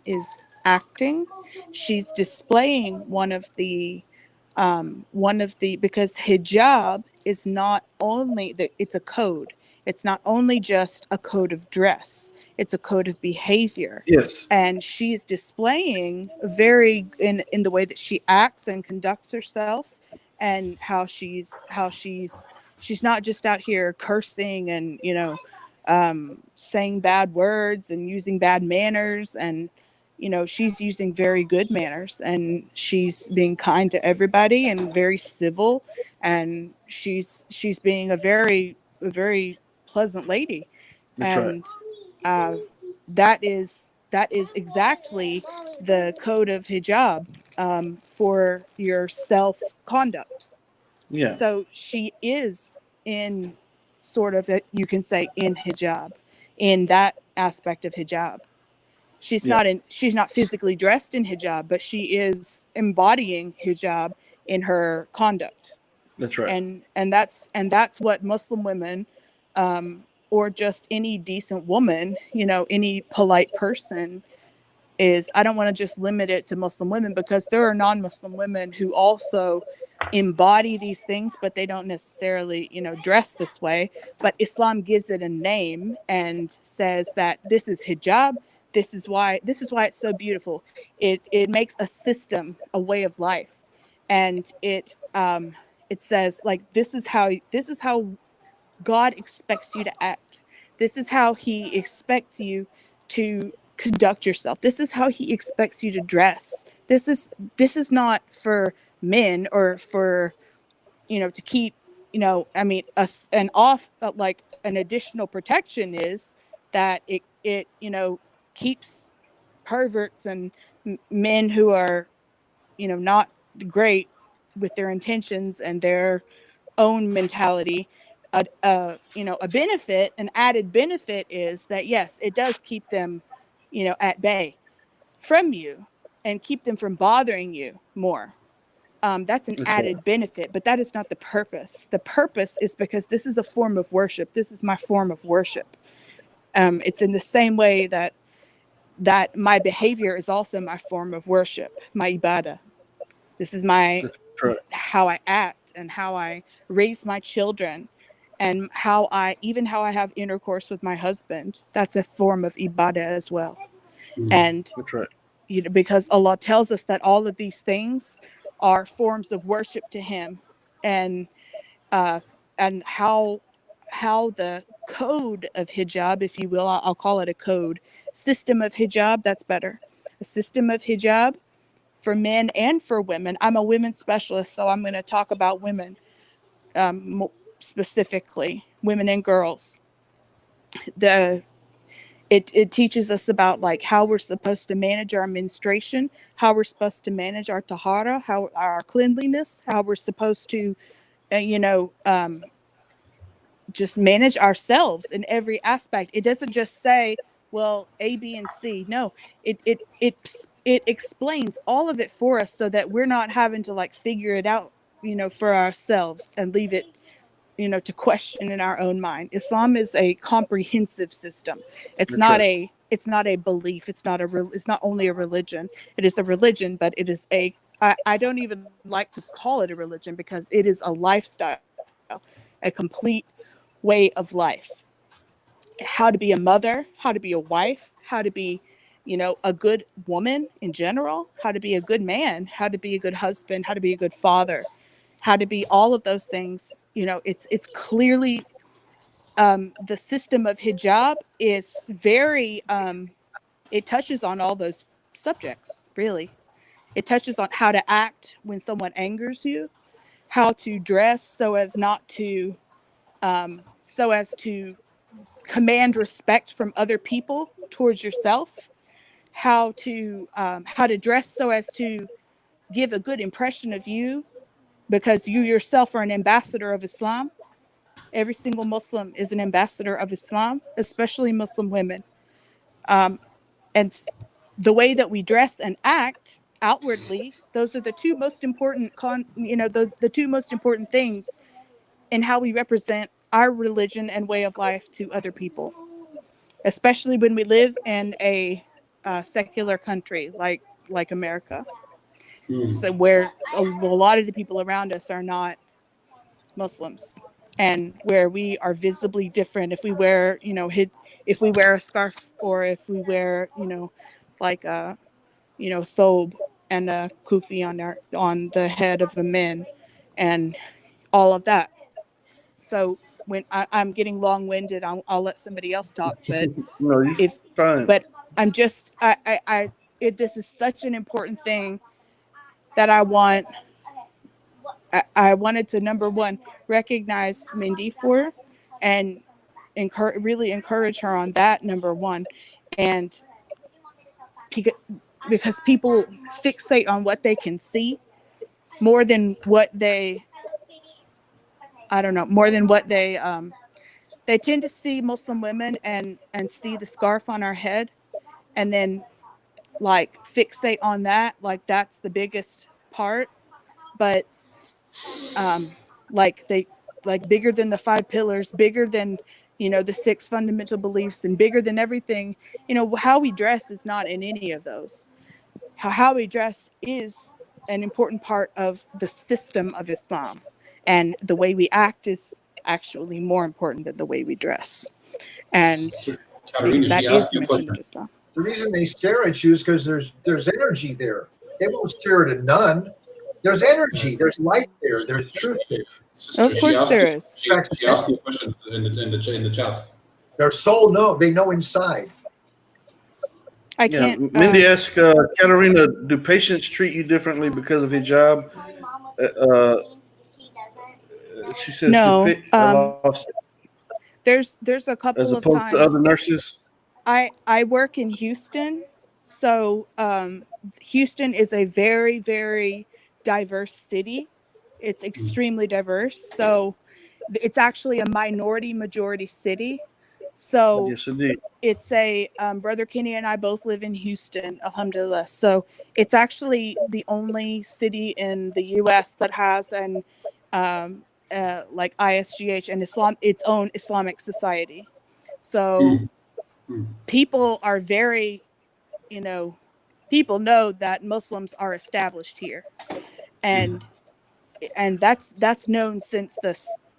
is acting, she's displaying one of the because hijab is not only that, it's a code. It's not only just a code of dress, it's a code of behavior. Yes. And she's displaying very in the way that she acts and conducts herself, and how she's not just out here cursing and, you know, saying bad words and using bad manners. And, you know, she's using very good manners, and she's being kind to everybody and very civil, and she's being a very pleasant lady. That's right. And that is exactly the code of hijab, for your self conduct. Yeah. So she is in sort of you can say in hijab, in that aspect of hijab. She's not physically dressed in hijab, but she is embodying hijab in her conduct. That's right. And that's what Muslim women, or just any decent woman, you know, any polite person is. I don't want to just limit it to Muslim women, because there are non-Muslim women who also embody these things, but they don't necessarily, you know, dress this way. But Islam gives it a name and says that this is hijab. This is why it's so beautiful. It makes a system, a way of life, and it says, like, this is how God expects you to act. This is how he expects you to conduct yourself. This is how he expects you to dress. This is not for men, or for, you know, to keep, you know, I mean, like an additional protection is that it you know, keeps perverts and men who are, you know, not great with their intentions and their own mentality. You know, a benefit, an added benefit is that, yes, it does keep them, you know, at bay from you, and keep them from bothering you more. That's an added benefit, but that is not the purpose. The purpose is because this is a form of worship. This is my form of worship. It's in the same way that my behavior is also my form of worship, my ibadah. This is how I act and how I raise my children, and how I have intercourse with my husband. That's a form of ibadah as well. And That's right. you know, because Allah tells us that all of these things are forms of worship to him. And how the code of hijab, if you will, I'll call it a code system of hijab, that's better. A system of hijab for men and for women. I'm a women's specialist, so I'm going to talk about women, specifically women and girls. It teaches us about, like, how we're supposed to manage our menstruation, how we're supposed to manage our tahara, how our cleanliness, how we're supposed to, just manage ourselves in every aspect. It doesn't just say, well, A, B, and C. No, it explains all of it for us, so that we're not having to, like, figure it out, for ourselves and leave it, to question in our own mind. Islam is a comprehensive system. It's not a belief. It's not only a religion. It is a religion, but it is I don't even like to call it a religion, because it is a lifestyle, a complete way of life. How to be a mother, how to be a wife, how to be, a good woman in general, how to be a good man, how to be a good husband, how to be a good father, how to be all of those things. It's clearly, the system of hijab is very, it touches on all those subjects, really. It touches on how to act when someone angers you, how to dress so as to command respect from other people towards yourself, how to dress so as to give a good impression of you, because you yourself are an ambassador of Islam. Every single Muslim is an ambassador of Islam, especially Muslim women. And the way that we dress and act outwardly, those are the two most important the two most important things in how we represent our religion and way of life to other people, especially when we live in a secular country like America. So where a lot of the people around us are not Muslims. and where we are visibly different if we wear, if we wear a scarf, or if we wear, like a, thobe and a kufi on the head of the men, and all of that. So when I'm getting long-winded, I'll let somebody else talk. But No, you're fine. but I'm just, this is such an important thing that I wanted to, number one, recognize Mindy for, and really encourage her on that, number one. And because people fixate on what they can see more than what they, they tend to see Muslim women and see the scarf on our head, and then like fixate on that, like that's the biggest part. But like bigger than the 5 pillars, bigger than, the 6 fundamental beliefs, and bigger than everything. How we dress is not in any of those. How we dress is an important part of the system of Islam, and the way we act is actually more important than the way we dress. And Katarina, that she is asked you a mentioned in question. Islam. The reason they stare at you is because there's energy there. They won't stare at a nun. There's energy. There's light there. There's truth there. Sister, Of course there is. She asked you a question in the chat. Their soul they know inside. I can't. Mindy asked Katarina, do patients treat you differently because of hijab? She says, No. I lost it. There's a couple As of opposed times. to other nurses? I work in Houston, so Houston is a very, very diverse city. It's extremely diverse. So it's actually a minority majority city. So Yes, indeed. it's a Brother Kenny and I both live in Houston, alhamdulillah. So it's actually the only city in the U.S. that has an like ISGH and Islam, its own Islamic society. So people are very, people know that Muslims are established here, and that's known since the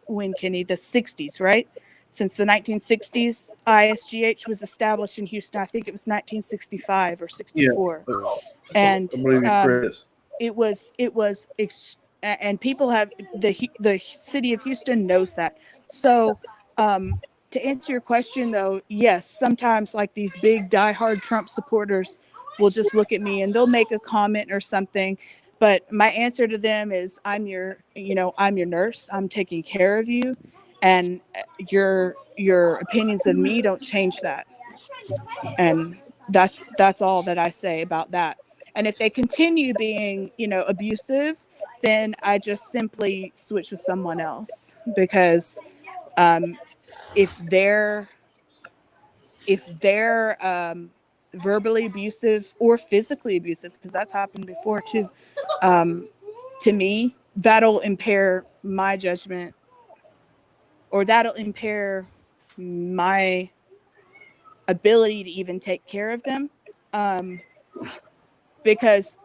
60s, right? Since the 1960s, ISGH was established in Houston. I think it was 1965 or 64. Yeah, And I believe it was and people have the city of Houston knows that. So to answer your question though, yes, sometimes like these big diehard Trump supporters will just look at me and they'll make a comment or something. But my answer to them is, I'm your nurse. I'm taking care of you, and your opinions of me don't change that. And that's all that I say about that. And if they continue being, abusive, then I just simply switch with someone else, because if they're verbally abusive or physically abusive, because that's happened before too, to me, that'll impair my judgment, or that'll impair my ability to even take care of them. Because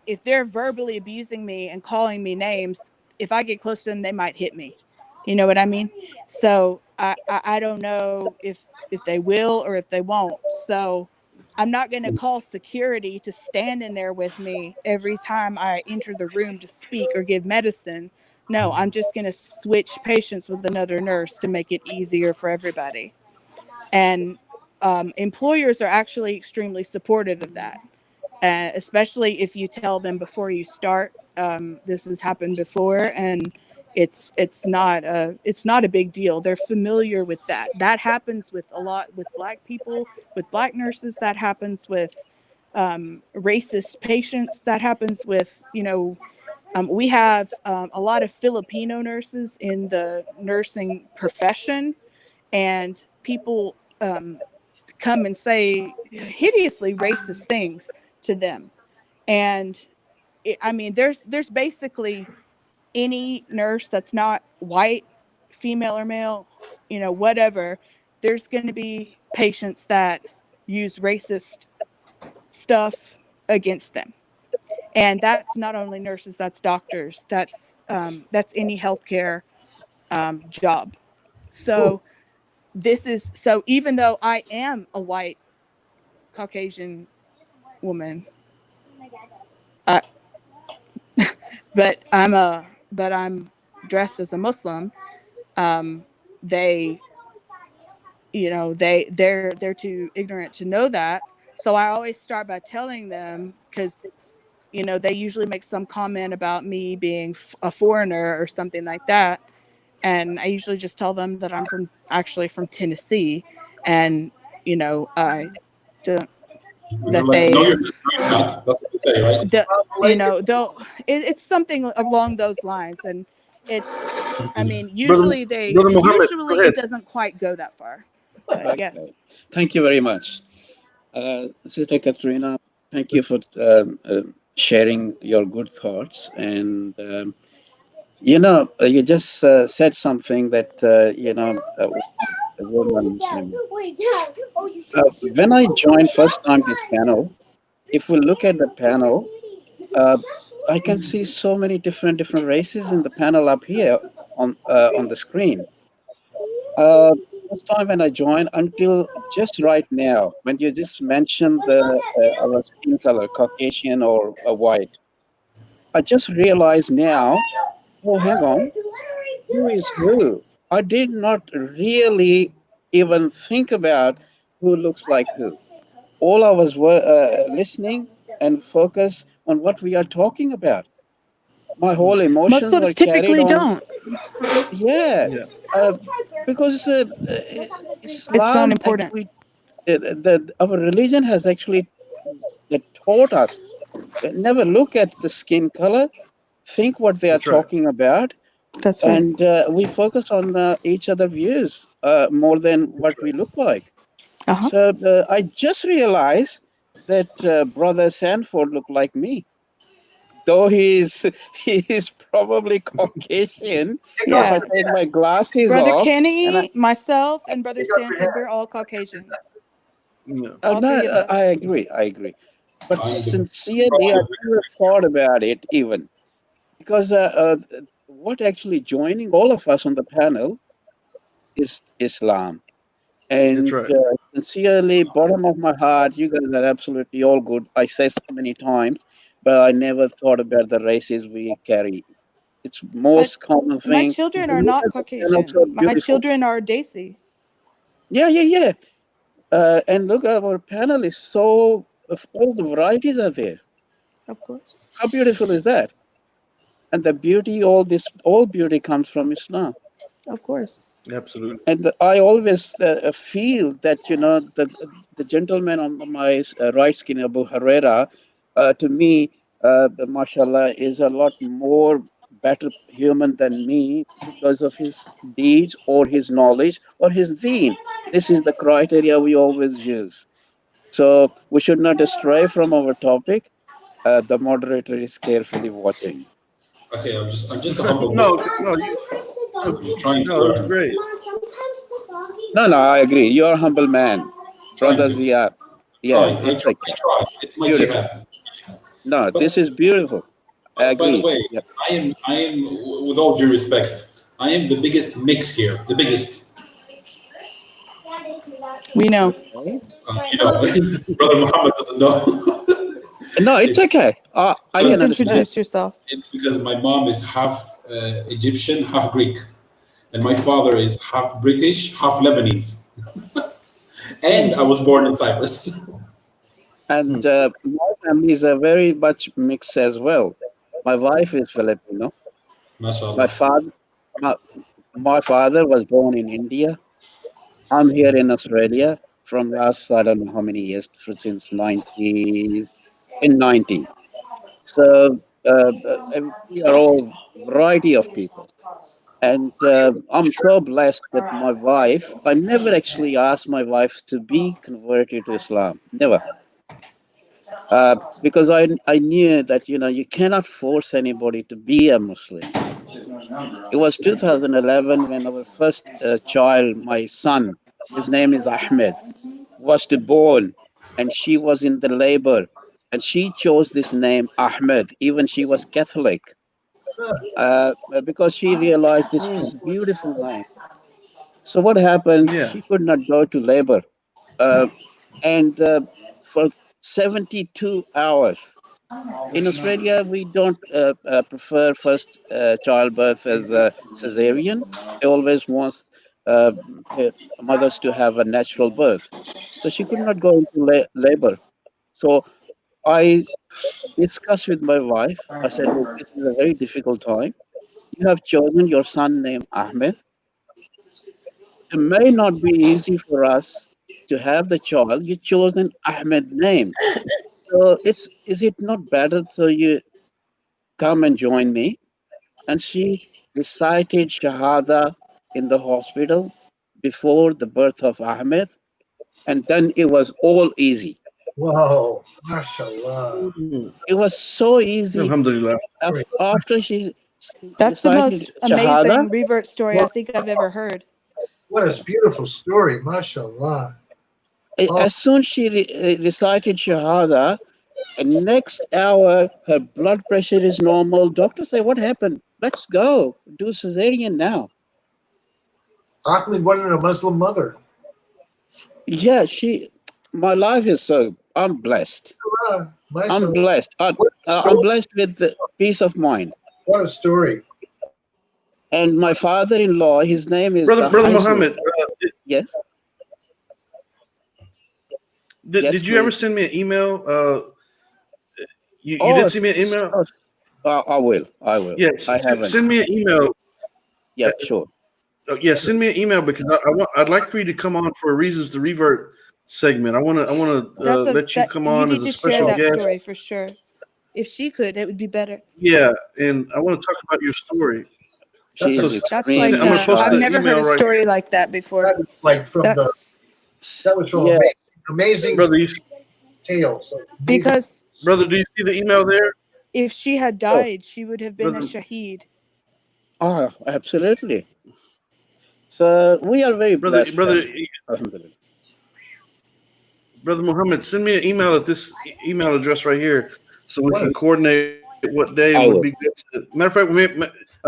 if they're verbally abusing me and calling me names, if I get close to them, they might hit me. You know what I mean? So I don't know if they will or if they won't. So I'm not going to call security to stand in there with me every time I enter the room to speak or give medicine. No, I'm just going to switch patients with another nurse to make it easier for everybody. And employers are actually extremely supportive of that. Especially if you tell them before you start, this has happened before, and it's not a big deal. They're familiar with that. That happens with a lot with Black people, with Black nurses. That happens with racist patients. That happens with, we have a lot of Filipino nurses in the nursing profession, and people come and say hideously racist things to them. And there's basically any nurse that's not white, female or male, whatever, there's going to be patients that use racist stuff against them. And that's not only nurses, that's doctors, that's any healthcare job. So so even though I am a white Caucasian woman, but I'm dressed as a Muslim, they, they're too ignorant to know that. So I always start by telling them, because they usually make some comment about me being a foreigner or something like that, and I usually just tell them that I'm actually from Tennessee, and I don't, You're that like, no, they, you're not. That's what they say, right? they'll, it's something along those lines, and it's, I mean, Brother, Brother Muhammad, go usually ahead. it doesn't quite go that far, but Okay. yes. Thank you very much. Sister Katrina, thank you for sharing your good thoughts. And, you just said something that, a woman Muslim. When I joined first time this panel, if we look at the panel, I can see so many different races in the panel up here on the screen. First time when I joined, until just right now, when you just mentioned our skin color, Caucasian or white, I just realized now. Oh, hang on, who is who? I did not really even think about who looks like who. All I was listening and focus on what we are talking about. My whole emotions were Muslims carried typically on. don't. Yeah, Yeah. uh, because It's not Islam important. actually, our religion has actually taught us never look at the skin color, think what they are That's right. talking about, That's right. and we focus on each other views more than what we look like. Uh-huh. So I just realized that Brother Sanford looked like me, though he is probably Caucasian. If I Yeah. take my glasses Brother off, and Kenny, myself, and Brother Sanford, we're all Caucasians. Yeah. All no, three of us. I agree. But I'm the sincerely, I never thought about it even, because what actually joining all of us on the panel is Islam. That's And right. sincerely, bottom of my heart, you guys are absolutely all good. I say so many times, but I never thought about the races we carry. It's But most common my thing. children And are look not at the panel, so Caucasian. My beautiful. children are Desi. Yeah. And look, our panel is so, all the varieties are there. Of course. How beautiful is that? And the beauty, all beauty comes from Islam. Of course. Absolutely. And I always feel that the gentleman on my right skin, Abu Huraira, to me, mashallah, is a lot more better human than me because of his deeds or his knowledge or his deen. This is the criteria we always use. So we should not stray from our topic. The moderator is carefully watching. Okay, I'm just a humble No, Muslim. no, I'm trying to no, that's learn. great. No, I agree. You're a humble man, Trying brother to. Zia. Yeah, Trying. it's I like try. It's my beautiful. jihad. No, But this is beautiful. by the Agreed. way, Yep. I am, with all due respect, I am the biggest mix here. The biggest. We know. Brother Muhammad doesn't know. No, it's it's okay. I Please can because understand. introduce yourself. it's because my mom is half Egyptian, half Greek, and my father is half British, half Lebanese, and I was born in Cyprus. And my family is a very much mix as well. My wife is Filipino. My MashaAllah. father, my, my father was born in India. I'm here in Australia from last I don't know how many years, since 90. So we are all variety of people. And I'm so blessed that my wife, I never actually asked my wife to be converted to Islam. Never. Because I knew that, you cannot force anybody to be a Muslim. It was 2011 when our first child, my son, his name is Ahmed, was to born, and she was in the labor. And she chose this name, Ahmed, even she was Catholic. because she realized this was a beautiful name. So what happened? Yeah. She could not go to labor, and for 72 hours. In Australia, we don't prefer first childbirth as a cesarean. They always want uh, mothers to have a natural birth. So she could not go into labor. So I discussed with my wife. I said, look, this is a very difficult time. You have chosen your son named Ahmed. It may not be easy for us to have the child. You chosen Ahmed name. So is it not better so you come and join me? And she recited Shahada in the hospital before the birth of Ahmed, and then it was all easy. Whoa, mashallah. It was so easy. Alhamdulillah. After she That's the recited most Shahada, amazing revert story I think I've ever heard. What a beautiful story, mashallah. as soon as she recited Shahada, and next hour her blood pressure is normal. Doctor say, what happened? Let's go do cesarean now. Ahmed wasn't a Muslim mother. Yeah, my life is so, I'm blessed. I'm blessed. I'm blessed with the peace of mind. What a story. And my father-in-law, his name is Brother Muhammad. Yes. Did you ever send me an email? You did send me an email? I will. Yes. I haven't. Send me an email. Yeah, sure. Send me an email because I'd like for you to come on for a Reasons to Revert segment. I want to let you come on as a special guest. You need to share that story for sure. If she could, it would be better. Yeah, and I want to talk about your story. That's like I've never heard a story like that before. That was like from that was from amazing brother, tales. Because brother, do you see the email there? If she had died, she would have been a shaheed. Oh, absolutely. So we are very blessed. Brother Muhammad, send me an email at this email address right here so we can coordinate what day would be good. Matter of fact,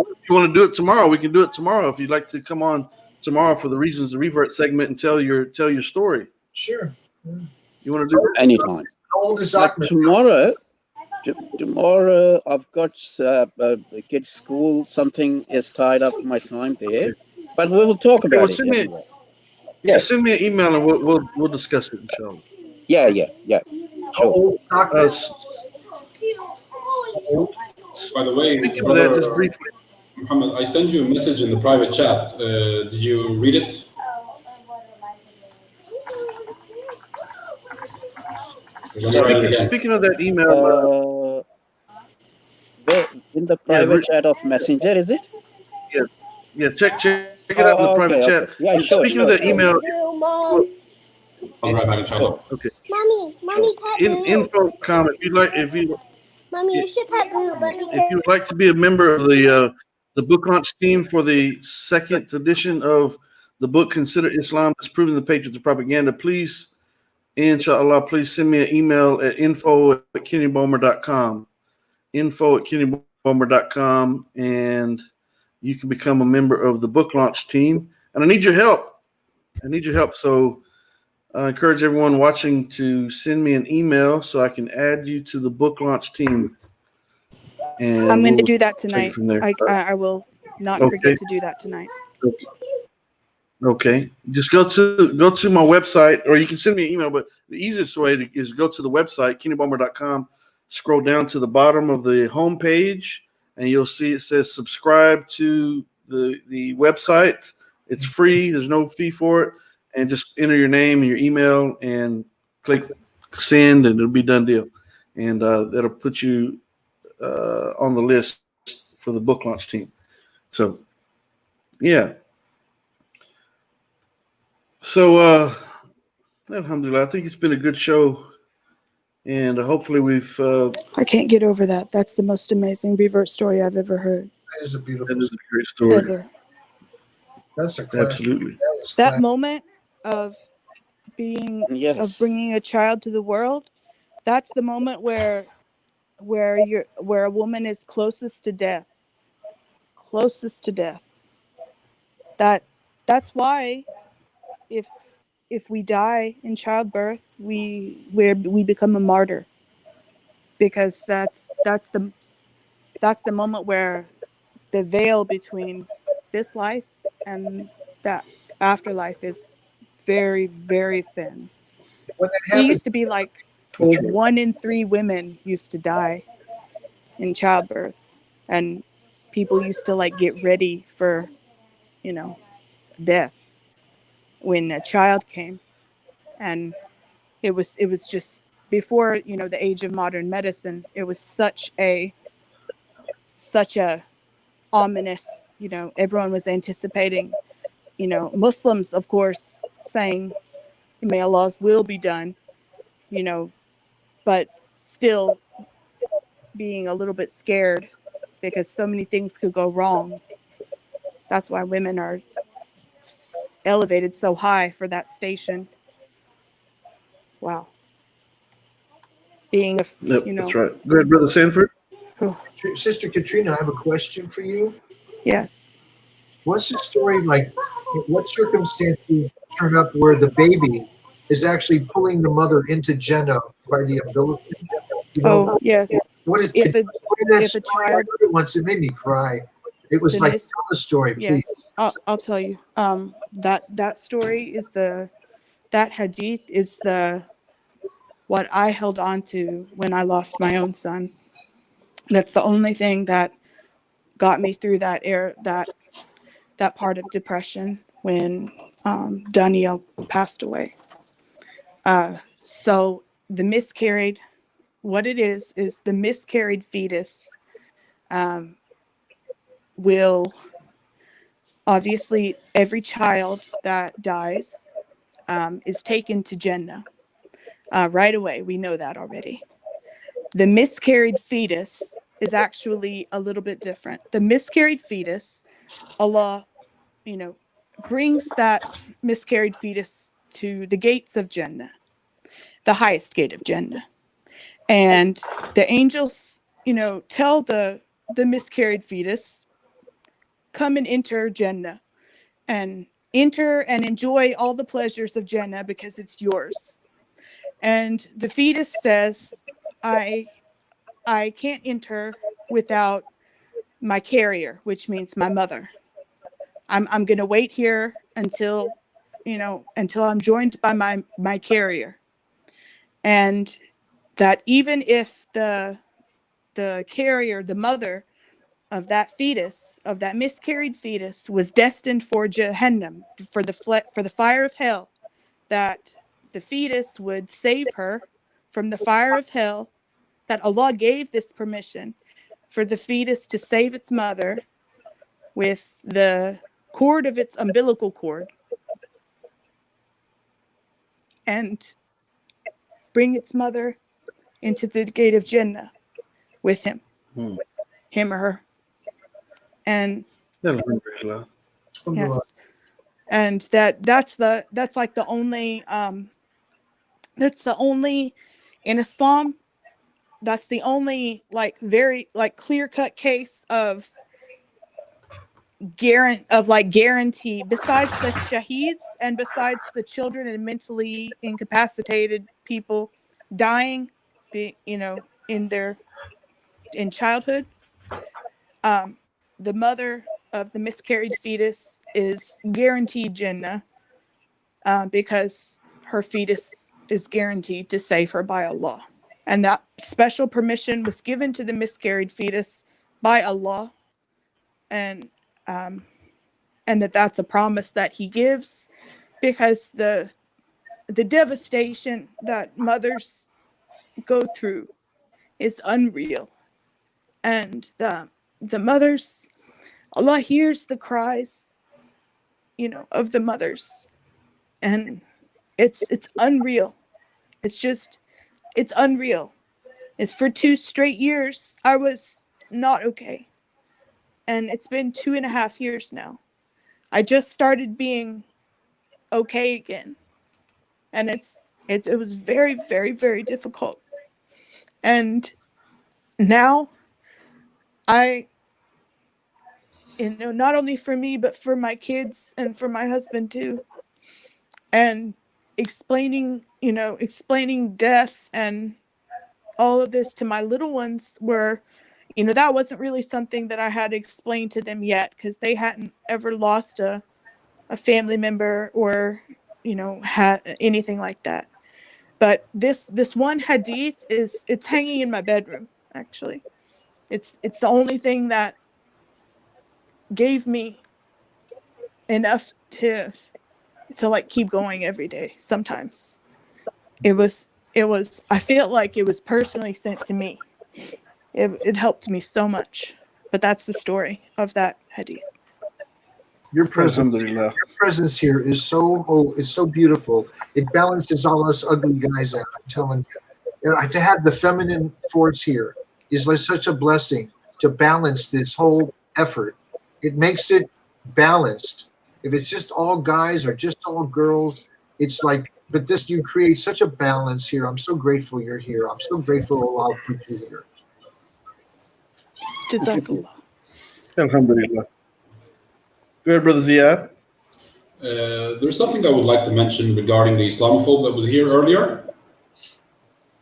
if you want to do it tomorrow, we can do it tomorrow. If you'd like to come on tomorrow for the Reasons to Revert segment and tell your story. Sure. Yeah. You want to do it? Anytime. How old is tomorrow? Tomorrow I've got kids' school. Something is tied up my time there, but we will talk about it anyway. Send me an email and we'll discuss it, inshallah. Yeah. Sure. By the way, that, just briefly, Muhammad, I sent you a message in the private chat. Did you read it? Speaking of that email, in the private chat of Messenger, is it? Yeah. Check it out in the private chat. Okay. Yeah, sure. Speaking of that email, I'll be right back, inshallah. Okay. Mommy, info comment. Mommy, you should pet Boo, but if you would like to be a member of the book launch team for the second edition of the book Consider Islam Disproving the Patriots of Propaganda, please, inshallah, please send me an email at info@kennybomer.com. info@kennybomer.com, and you can become a member of the book launch team. And I need your help. So I encourage everyone watching to send me an email so I can add you to the book launch team. And I'm going to do that tonight. From there. I will not forget to do that tonight. Okay. Just go to my website, or you can send me an email, but the easiest way is go to the website, kennybomer.com, scroll down to the bottom of the home page, and you'll see it says subscribe to the website. It's free. There's no fee for it. And just enter your name and your email and click send, and it'll be done deal. And that'll put you on the list for the book launch team. So, yeah. So, alhamdulillah, I think it's been a good show. And hopefully we've... I can't get over that. That's the most amazing revert story I've ever heard. That is a beautiful That is a great story. Ever. That's a absolutely. That moment of bringing a child to the world, that's the moment where a woman is closest to death. closest to death. That's why if we die in childbirth, we become a martyr, because that's the moment where the veil between this life and that afterlife is very, very thin. When that It happens, used to be like That's right. 1 in 3 women used to die in childbirth, and people used to like get ready for, death when a child came. And it was just before, the age of modern medicine. It was such a ominous, everyone was anticipating, Muslims, of course, saying, may Allah's will be done, but still being a little bit scared because so many things could go wrong. That's why women are elevated so high for that station. Wow. Being Yep, that's right. Go ahead, Brother Sanford. Sister Katrina, I have a question for you. Yes. What's the story like? What circumstances turn up where the baby is actually pulling the mother into Jannah by the umbilical? Oh, yes. If a child, once, it made me cry. It was like, tell the story, please. Yes, I'll tell you. That story is that hadith is what I held on to when I lost my own son. That's the only thing that got me through that that part of depression when Danielle passed away. So the miscarried, what it is the miscarried fetus will, obviously, every child that dies is taken to Jannah right away. We know that already. The miscarried fetus is actually a little bit different. The miscarried fetus, Allah, brings that miscarried fetus to the gates of Jannah, the highest gate of Jannah. And the angels, tell the miscarried fetus, come and enter Jannah, and enter and enjoy all the pleasures of Jannah because it's yours. And the fetus says, I can't enter without my carrier, which means my mother. I'm going to wait here until I'm joined by my carrier. And that even if the carrier, the mother of that fetus, of that miscarried fetus, was destined for Jahannam, for the fire of hell, that the fetus would save her from the fire of hell, that Allah gave this permission for the fetus to save its mother with the cord of its umbilical cord and bring its mother into the gate of Jannah with him, him or her. And yes, and that's like the only in Islam, that's the only like very like clear-cut case of guarantee, besides the shaheeds and besides the children and mentally incapacitated people dying, in childhood. The mother of the miscarried fetus is guaranteed Jannah because her fetus is guaranteed to save her by Allah. And that special permission was given to the miscarried fetus by Allah, and that's a promise that He gives, because the devastation that mothers go through is unreal, and the mothers, Allah hears the cries, of the mothers, and it's unreal. It's unreal. It's for 2 straight years I was not okay, and it's been 2.5 years now. I just started being okay again, and it was very, very, very difficult. And now not only for me, but for my kids and for my husband too. And explaining death and all of this to my little ones were, that wasn't really something that I had explained to them yet, because they hadn't ever lost a family member or, had anything like that. But this one hadith it's hanging in my bedroom, actually. It's the only thing that gave me enough to like keep going every day. Sometimes it was I feel like it was personally sent to me. It helped me so much. But that's the story of that hadith. Your presence here is it's so beautiful. It balances all us ugly guys out. I'm telling you, to have the feminine force here is like such a blessing to balance this whole effort. It makes it balanced. If it's just all guys or just all girls, it's like. But this, you create such a balance here. I'm so grateful you're here. I'm so grateful Allah put you here. Jazakallah. Alhamdulillah. Go ahead, Brother Ziad. There's something I would like to mention regarding the Islamophobe that was here earlier.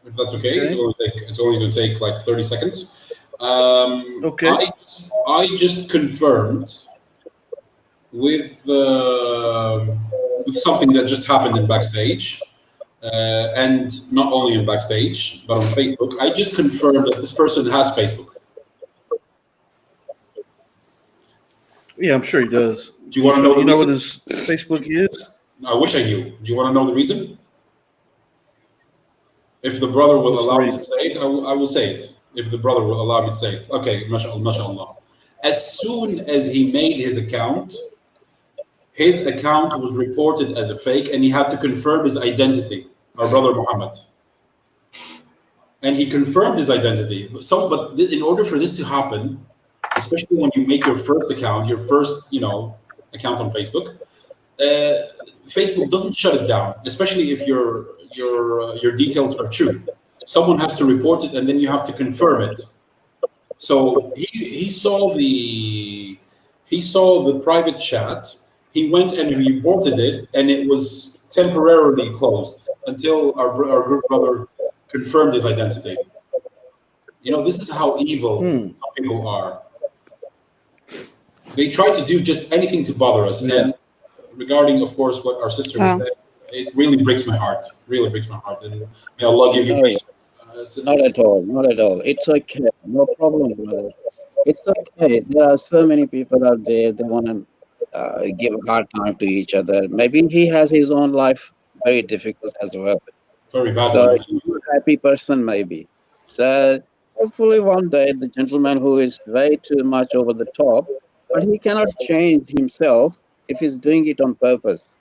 If that's okay. It's only going to take like 30 seconds. Okay. I just confirmed with something that just happened in backstage, and not only in backstage, but on Facebook. I just confirmed that this person has Facebook. Yeah, I'm sure he does. Do you want to know? You know what his Facebook is? I wish I knew. Do you want to know the reason? If the brother will allow me to say it, I will say it. If the brother will allow me to say it. Okay, mashallah. As soon as he made his account was reported as a fake, and he had to confirm his identity, our brother Muhammad. And he confirmed his identity. But in order for this to happen, especially when you make your first account, account on Facebook, Facebook doesn't shut it down, especially if your details are true. Someone has to report it, and then you have to confirm it. So he saw the private chat. He went and reported it, and it was temporarily closed until our group brother confirmed his identity. This is how evil some people are. They try to do just anything to bother us. Yeah. And regarding, of course, what our sister was saying, it really breaks my heart. Really breaks my heart. And may Allah give you patience. Not at all. It's okay. No problem, brother. It's okay. There are so many people out there. They want to give a hard time to each other. Maybe he has his own life very difficult as well. Very bad. So he's a happy person, maybe. So hopefully one day the gentleman who is way too much over the top, but he cannot change himself if he's doing it on purpose.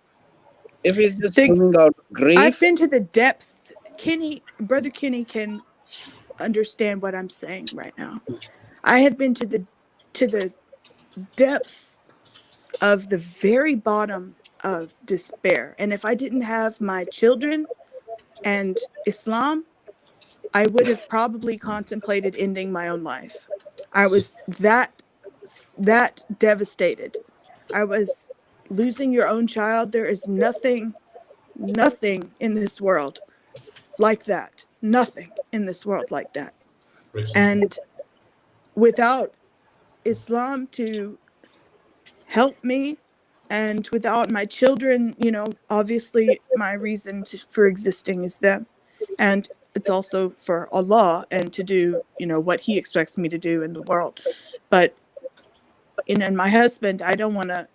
If he's just coming out grief. I've been to the depth. Brother Kenny can understand what I'm saying right now. I have been to the depth of the very bottom of despair. And if I didn't have my children and Islam, I would have probably contemplated ending my own life. I was that devastated. I was losing your own child. There is nothing in this world like that. Nothing in this world like that. And without Islam to help me, and without my children, obviously my reason for existing is them. And it's also for Allah and to do, what he expects me to do in the world. But, and my husband, I don't want to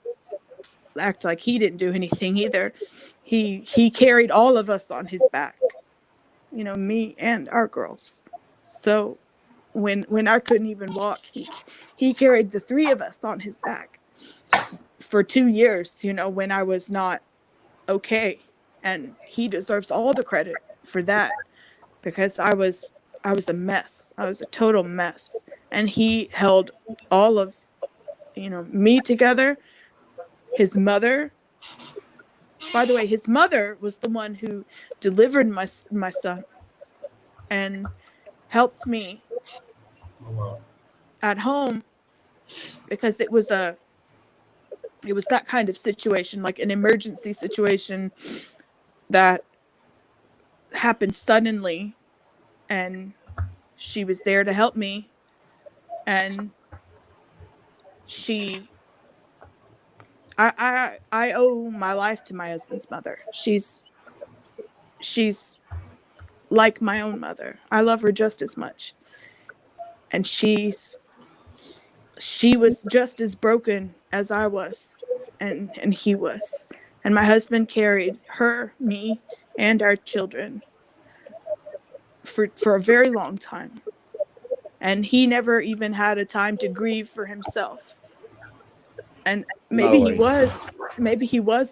act like he didn't do anything either. He carried all of us on his back, me and our girls. So when I couldn't even walk, he carried the three of us on his back for 2 years, when I was not okay. And he deserves all the credit for that, because I was a mess. I was a total mess. And he held all of, me together. His mother, by the way, his mother was the one who delivered my son and helped me at home because it was that kind of situation, like an emergency situation that happened suddenly, and she was there to help me, and I owe my life to my husband's mother. She's like my own mother. I love her just as much. And she was just as broken as I was, and he was. And my husband carried her, me, and our children for a very long time. And he never even had a time to grieve for himself. And maybe he was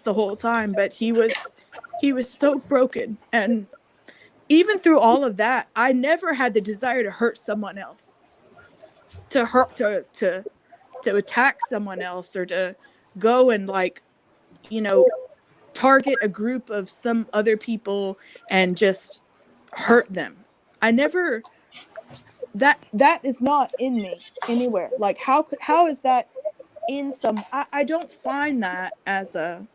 the whole time, but he was so broken. And even through all of that, I never had the desire to hurt someone else, to attack someone else, or to go and, like, you know, target a group of some other people and just hurt them. I never, that is not in me anywhere. Like, how is that in some, I don't find that as a,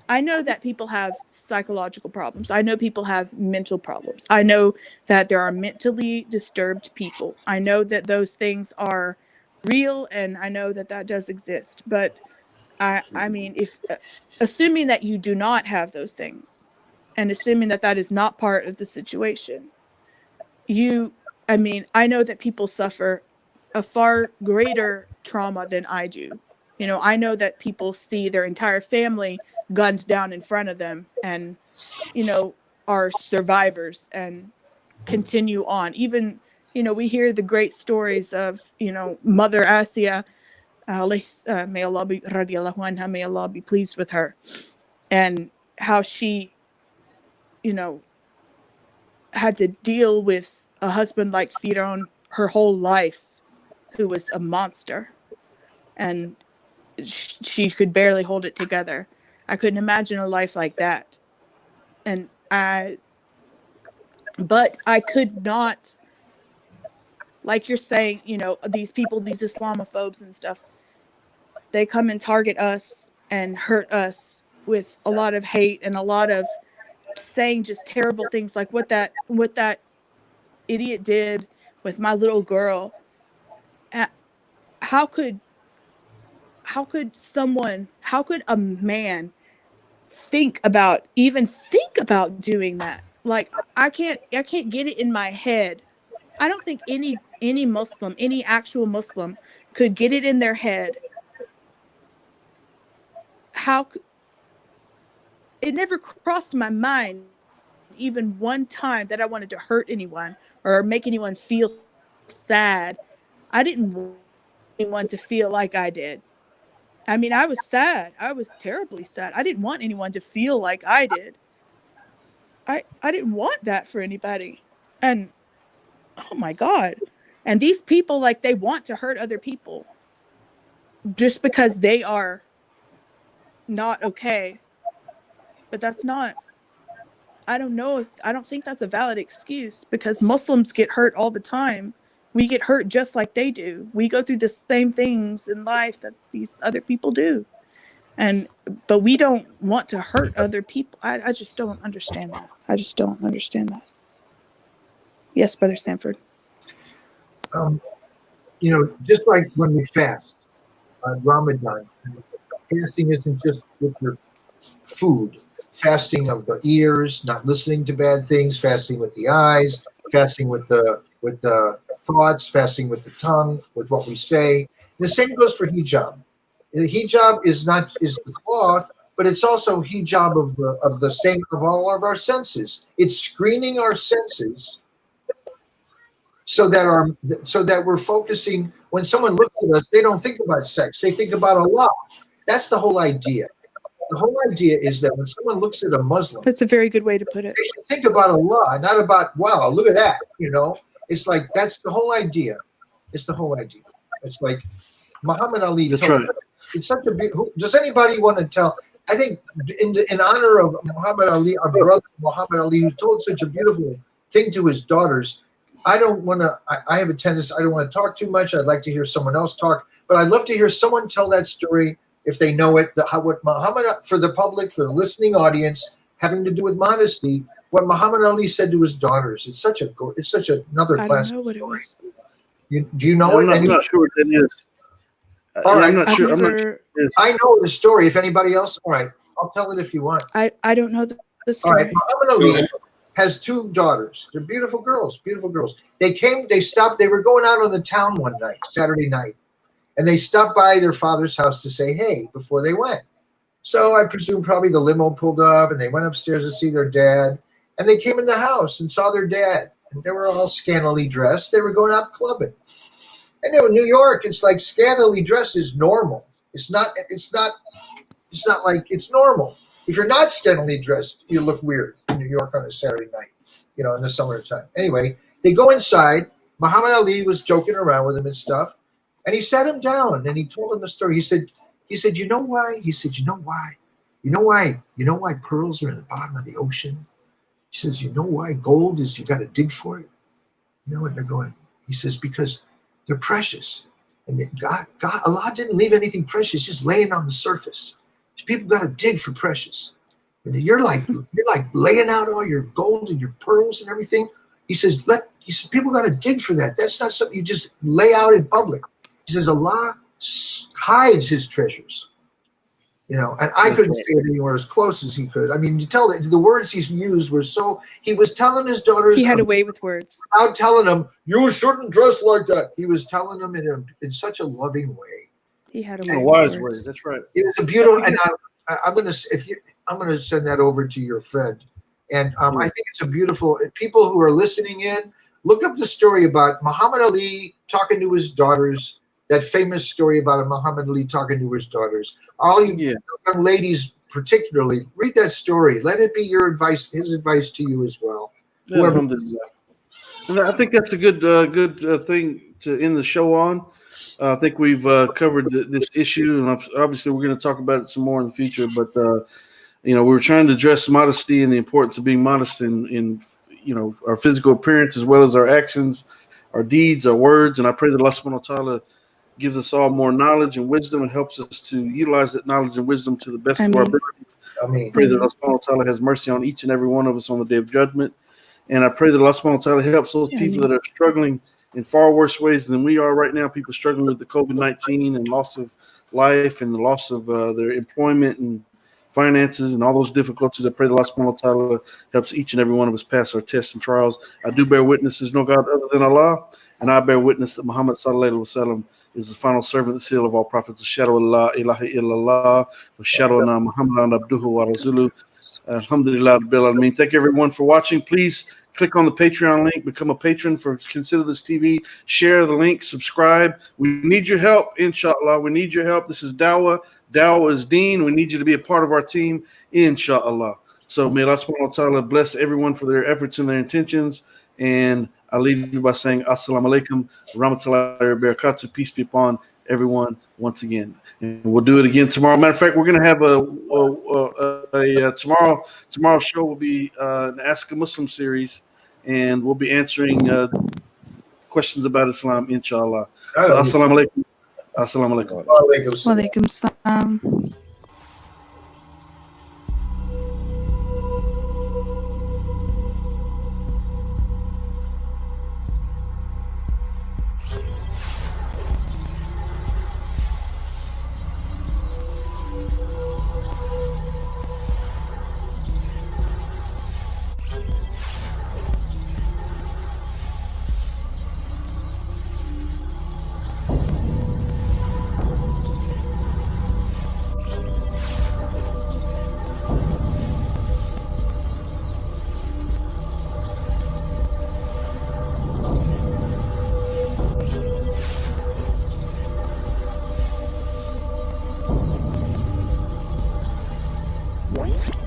I know that people have psychological problems. I know people have mental problems. I know that there are mentally disturbed people. I know that those things are real, and I know that that does exist. But I mean, if assuming that you do not have those things, and assuming that that is not part of the situation, I mean, I know that people suffer a far greater trauma than I do. You know, I know that people see their entire family gunned down in front of them and, you know, are survivors and continue on. Even, you know, we hear the great stories of, you know, Mother Asia, may Allah be radiallahu anha, may Allah be pleased with her, and how she, you know, had to deal with a husband like Patron her whole life, who was a monster, and she could barely hold it together. I couldn't imagine a life like that. But I could not, like you're saying, you know, these people, these Islamophobes and stuff, they come and target us and hurt us with a lot of hate and a lot of saying just terrible things, like what that idiot did with my little girl. How could a man think about doing that? Like, I can't get it in my head. I don't think any Muslim, any actual Muslim, could get it in their head. It never crossed my mind even one time that I wanted to hurt anyone or make anyone feel sad. I didn't want anyone to feel like I did. I mean, I was sad. I was terribly sad. I didn't want anyone to feel like I did. I didn't want that for anybody. And oh my God. And these people, like, they want to hurt other people just because they are not okay. But that's not, I don't think that's a valid excuse, because Muslims get hurt all the time. We get hurt just like they do. We go through the same things in life that these other people do. But we don't want to hurt other people. I just don't understand that. I just don't understand that. Yes, Brother Sanford. You know, just like when we fast on Ramadan, fasting isn't just with your food. Fasting of the ears, not listening to bad things, fasting with the eyes, fasting with the thoughts, fasting with the tongue, with what we say. The same goes for hijab. The hijab is the cloth, but it's also hijab of the same of all of our senses. It's screening our senses so that we're focusing. When someone looks at us, they don't think about sex. They think about Allah. That's the whole idea. The whole idea is that when someone looks at a Muslim, that's a very good way to put it. They should think about Allah, not about, wow, look at that. You know, it's like, that's the whole idea. It's the whole idea. It's like Muhammad Ali. That's right. It's such a big. Does anybody want to tell? I think in honor of Muhammad Ali, our brother Muhammad Ali, who told such a beautiful thing to his daughters. I don't want to. I have a tendency. I don't want to talk too much. I'd like to hear someone else talk, but I'd love to hear someone tell that story if they know it. What Muhammad, for the public, for the listening audience, having to do with modesty. What Muhammad Ali said to his daughters. It's such another I class. don't know what it was. Do you know it? I'm not sure what that is. All right. I'm not sure. I'm not sure. I know the story. If anybody else, all right, I'll tell it if you want. I don't know the All story. right, Muhammad Ali has 2 daughters. They're beautiful girls, beautiful girls. They stopped, they were going out on the town one night, Saturday night, and they stopped by their father's house to say hey before they went. So I presume probably the limo pulled up and they went upstairs to see their dad, and they came in the house and saw their dad, and they were all scantily dressed. They were going out clubbing. And in New York, it's like scantily dressed is normal. It's not like it's normal. If you're not scantily dressed, you look weird in New York on a Saturday night, in the summertime. Anyway, they go inside. Muhammad Ali was joking around with him and stuff, and he sat him down and he told him a story. He said, you know why? He said, you know why pearls are in the bottom of the ocean? He says, you know why gold is, you got to dig for it? You know what they're going? He says, because they're precious, and Allah didn't leave anything precious just laying on the surface. People got to dig for precious. And you're like laying out all your gold and your pearls and everything. He says, people got to dig for that. That's not something you just lay out in public. He says, Allah hides his treasures. And I couldn't say it anywhere as close as he could. I mean, you tell the words he's used were so. He was telling his daughters. He had a way with words. Without telling them, you shouldn't dress like that. He was telling them in such a loving way. He had a wise way. That's right. It was a beautiful, and I'm gonna send that over to your friend, and I think it's a beautiful. People who are listening in, look up the story about Muhammad Ali talking to his daughters. That famous story about Muhammad Ali talking to his daughters. All you young ladies, particularly, read that story. Let it be your advice, his advice to you as well. Yeah, and I think that's a good thing to end the show on. I think we've covered this issue, and obviously we're going to talk about it some more in the future. But we were trying to address modesty and the importance of being modest in our physical appearance as well as our actions, our deeds, our words. And I pray that Allah subhanahu wa ta'ala gives us all more knowledge and wisdom and helps us to utilize that knowledge and wisdom to the best of our abilities. I pray that Allah subhanahu wa ta'ala has mercy on each and every one of us on the day of judgment. And I pray that Allah subhanahu wa ta'ala helps those people that are struggling in far worse ways than we are right now, people struggling with the COVID-19 and loss of life and the loss of their employment and finances and all those difficulties. I pray that Allah subhanahu wa ta'ala helps each and every one of us pass our tests and trials. I do bear witness there's no God other than Allah, and I bear witness that Muhammad sallallahu alaihi wasallam is the final servant, the seal of all prophets. Ashhadu an la ilaha illallah, wa ashhadu anna Muhammadan abduhu wa rasuluh. Alhamdulillah rabbil alameen. Thank you everyone for watching. Please click on the Patreon link, become a patron for Consider This TV, share the link, subscribe. We need your help, inshallah. We need your help. This is Dawah. Dawah is Deen. We need you to be a part of our team, inshallah. So may Allah subhanahu wa ta'ala bless everyone for their efforts and their intentions. And I leave you by saying assalamu alaikum, rahmatullahi wa barakatuh. Peace be upon everyone once again. And we'll do it again tomorrow. Matter of fact, we're going to have tomorrow's show will be an Ask a Muslim series, and we'll be answering questions about Islam, inshallah. So assalamu alaikum. Assalamu alaikum. Wa alaikum salam. What?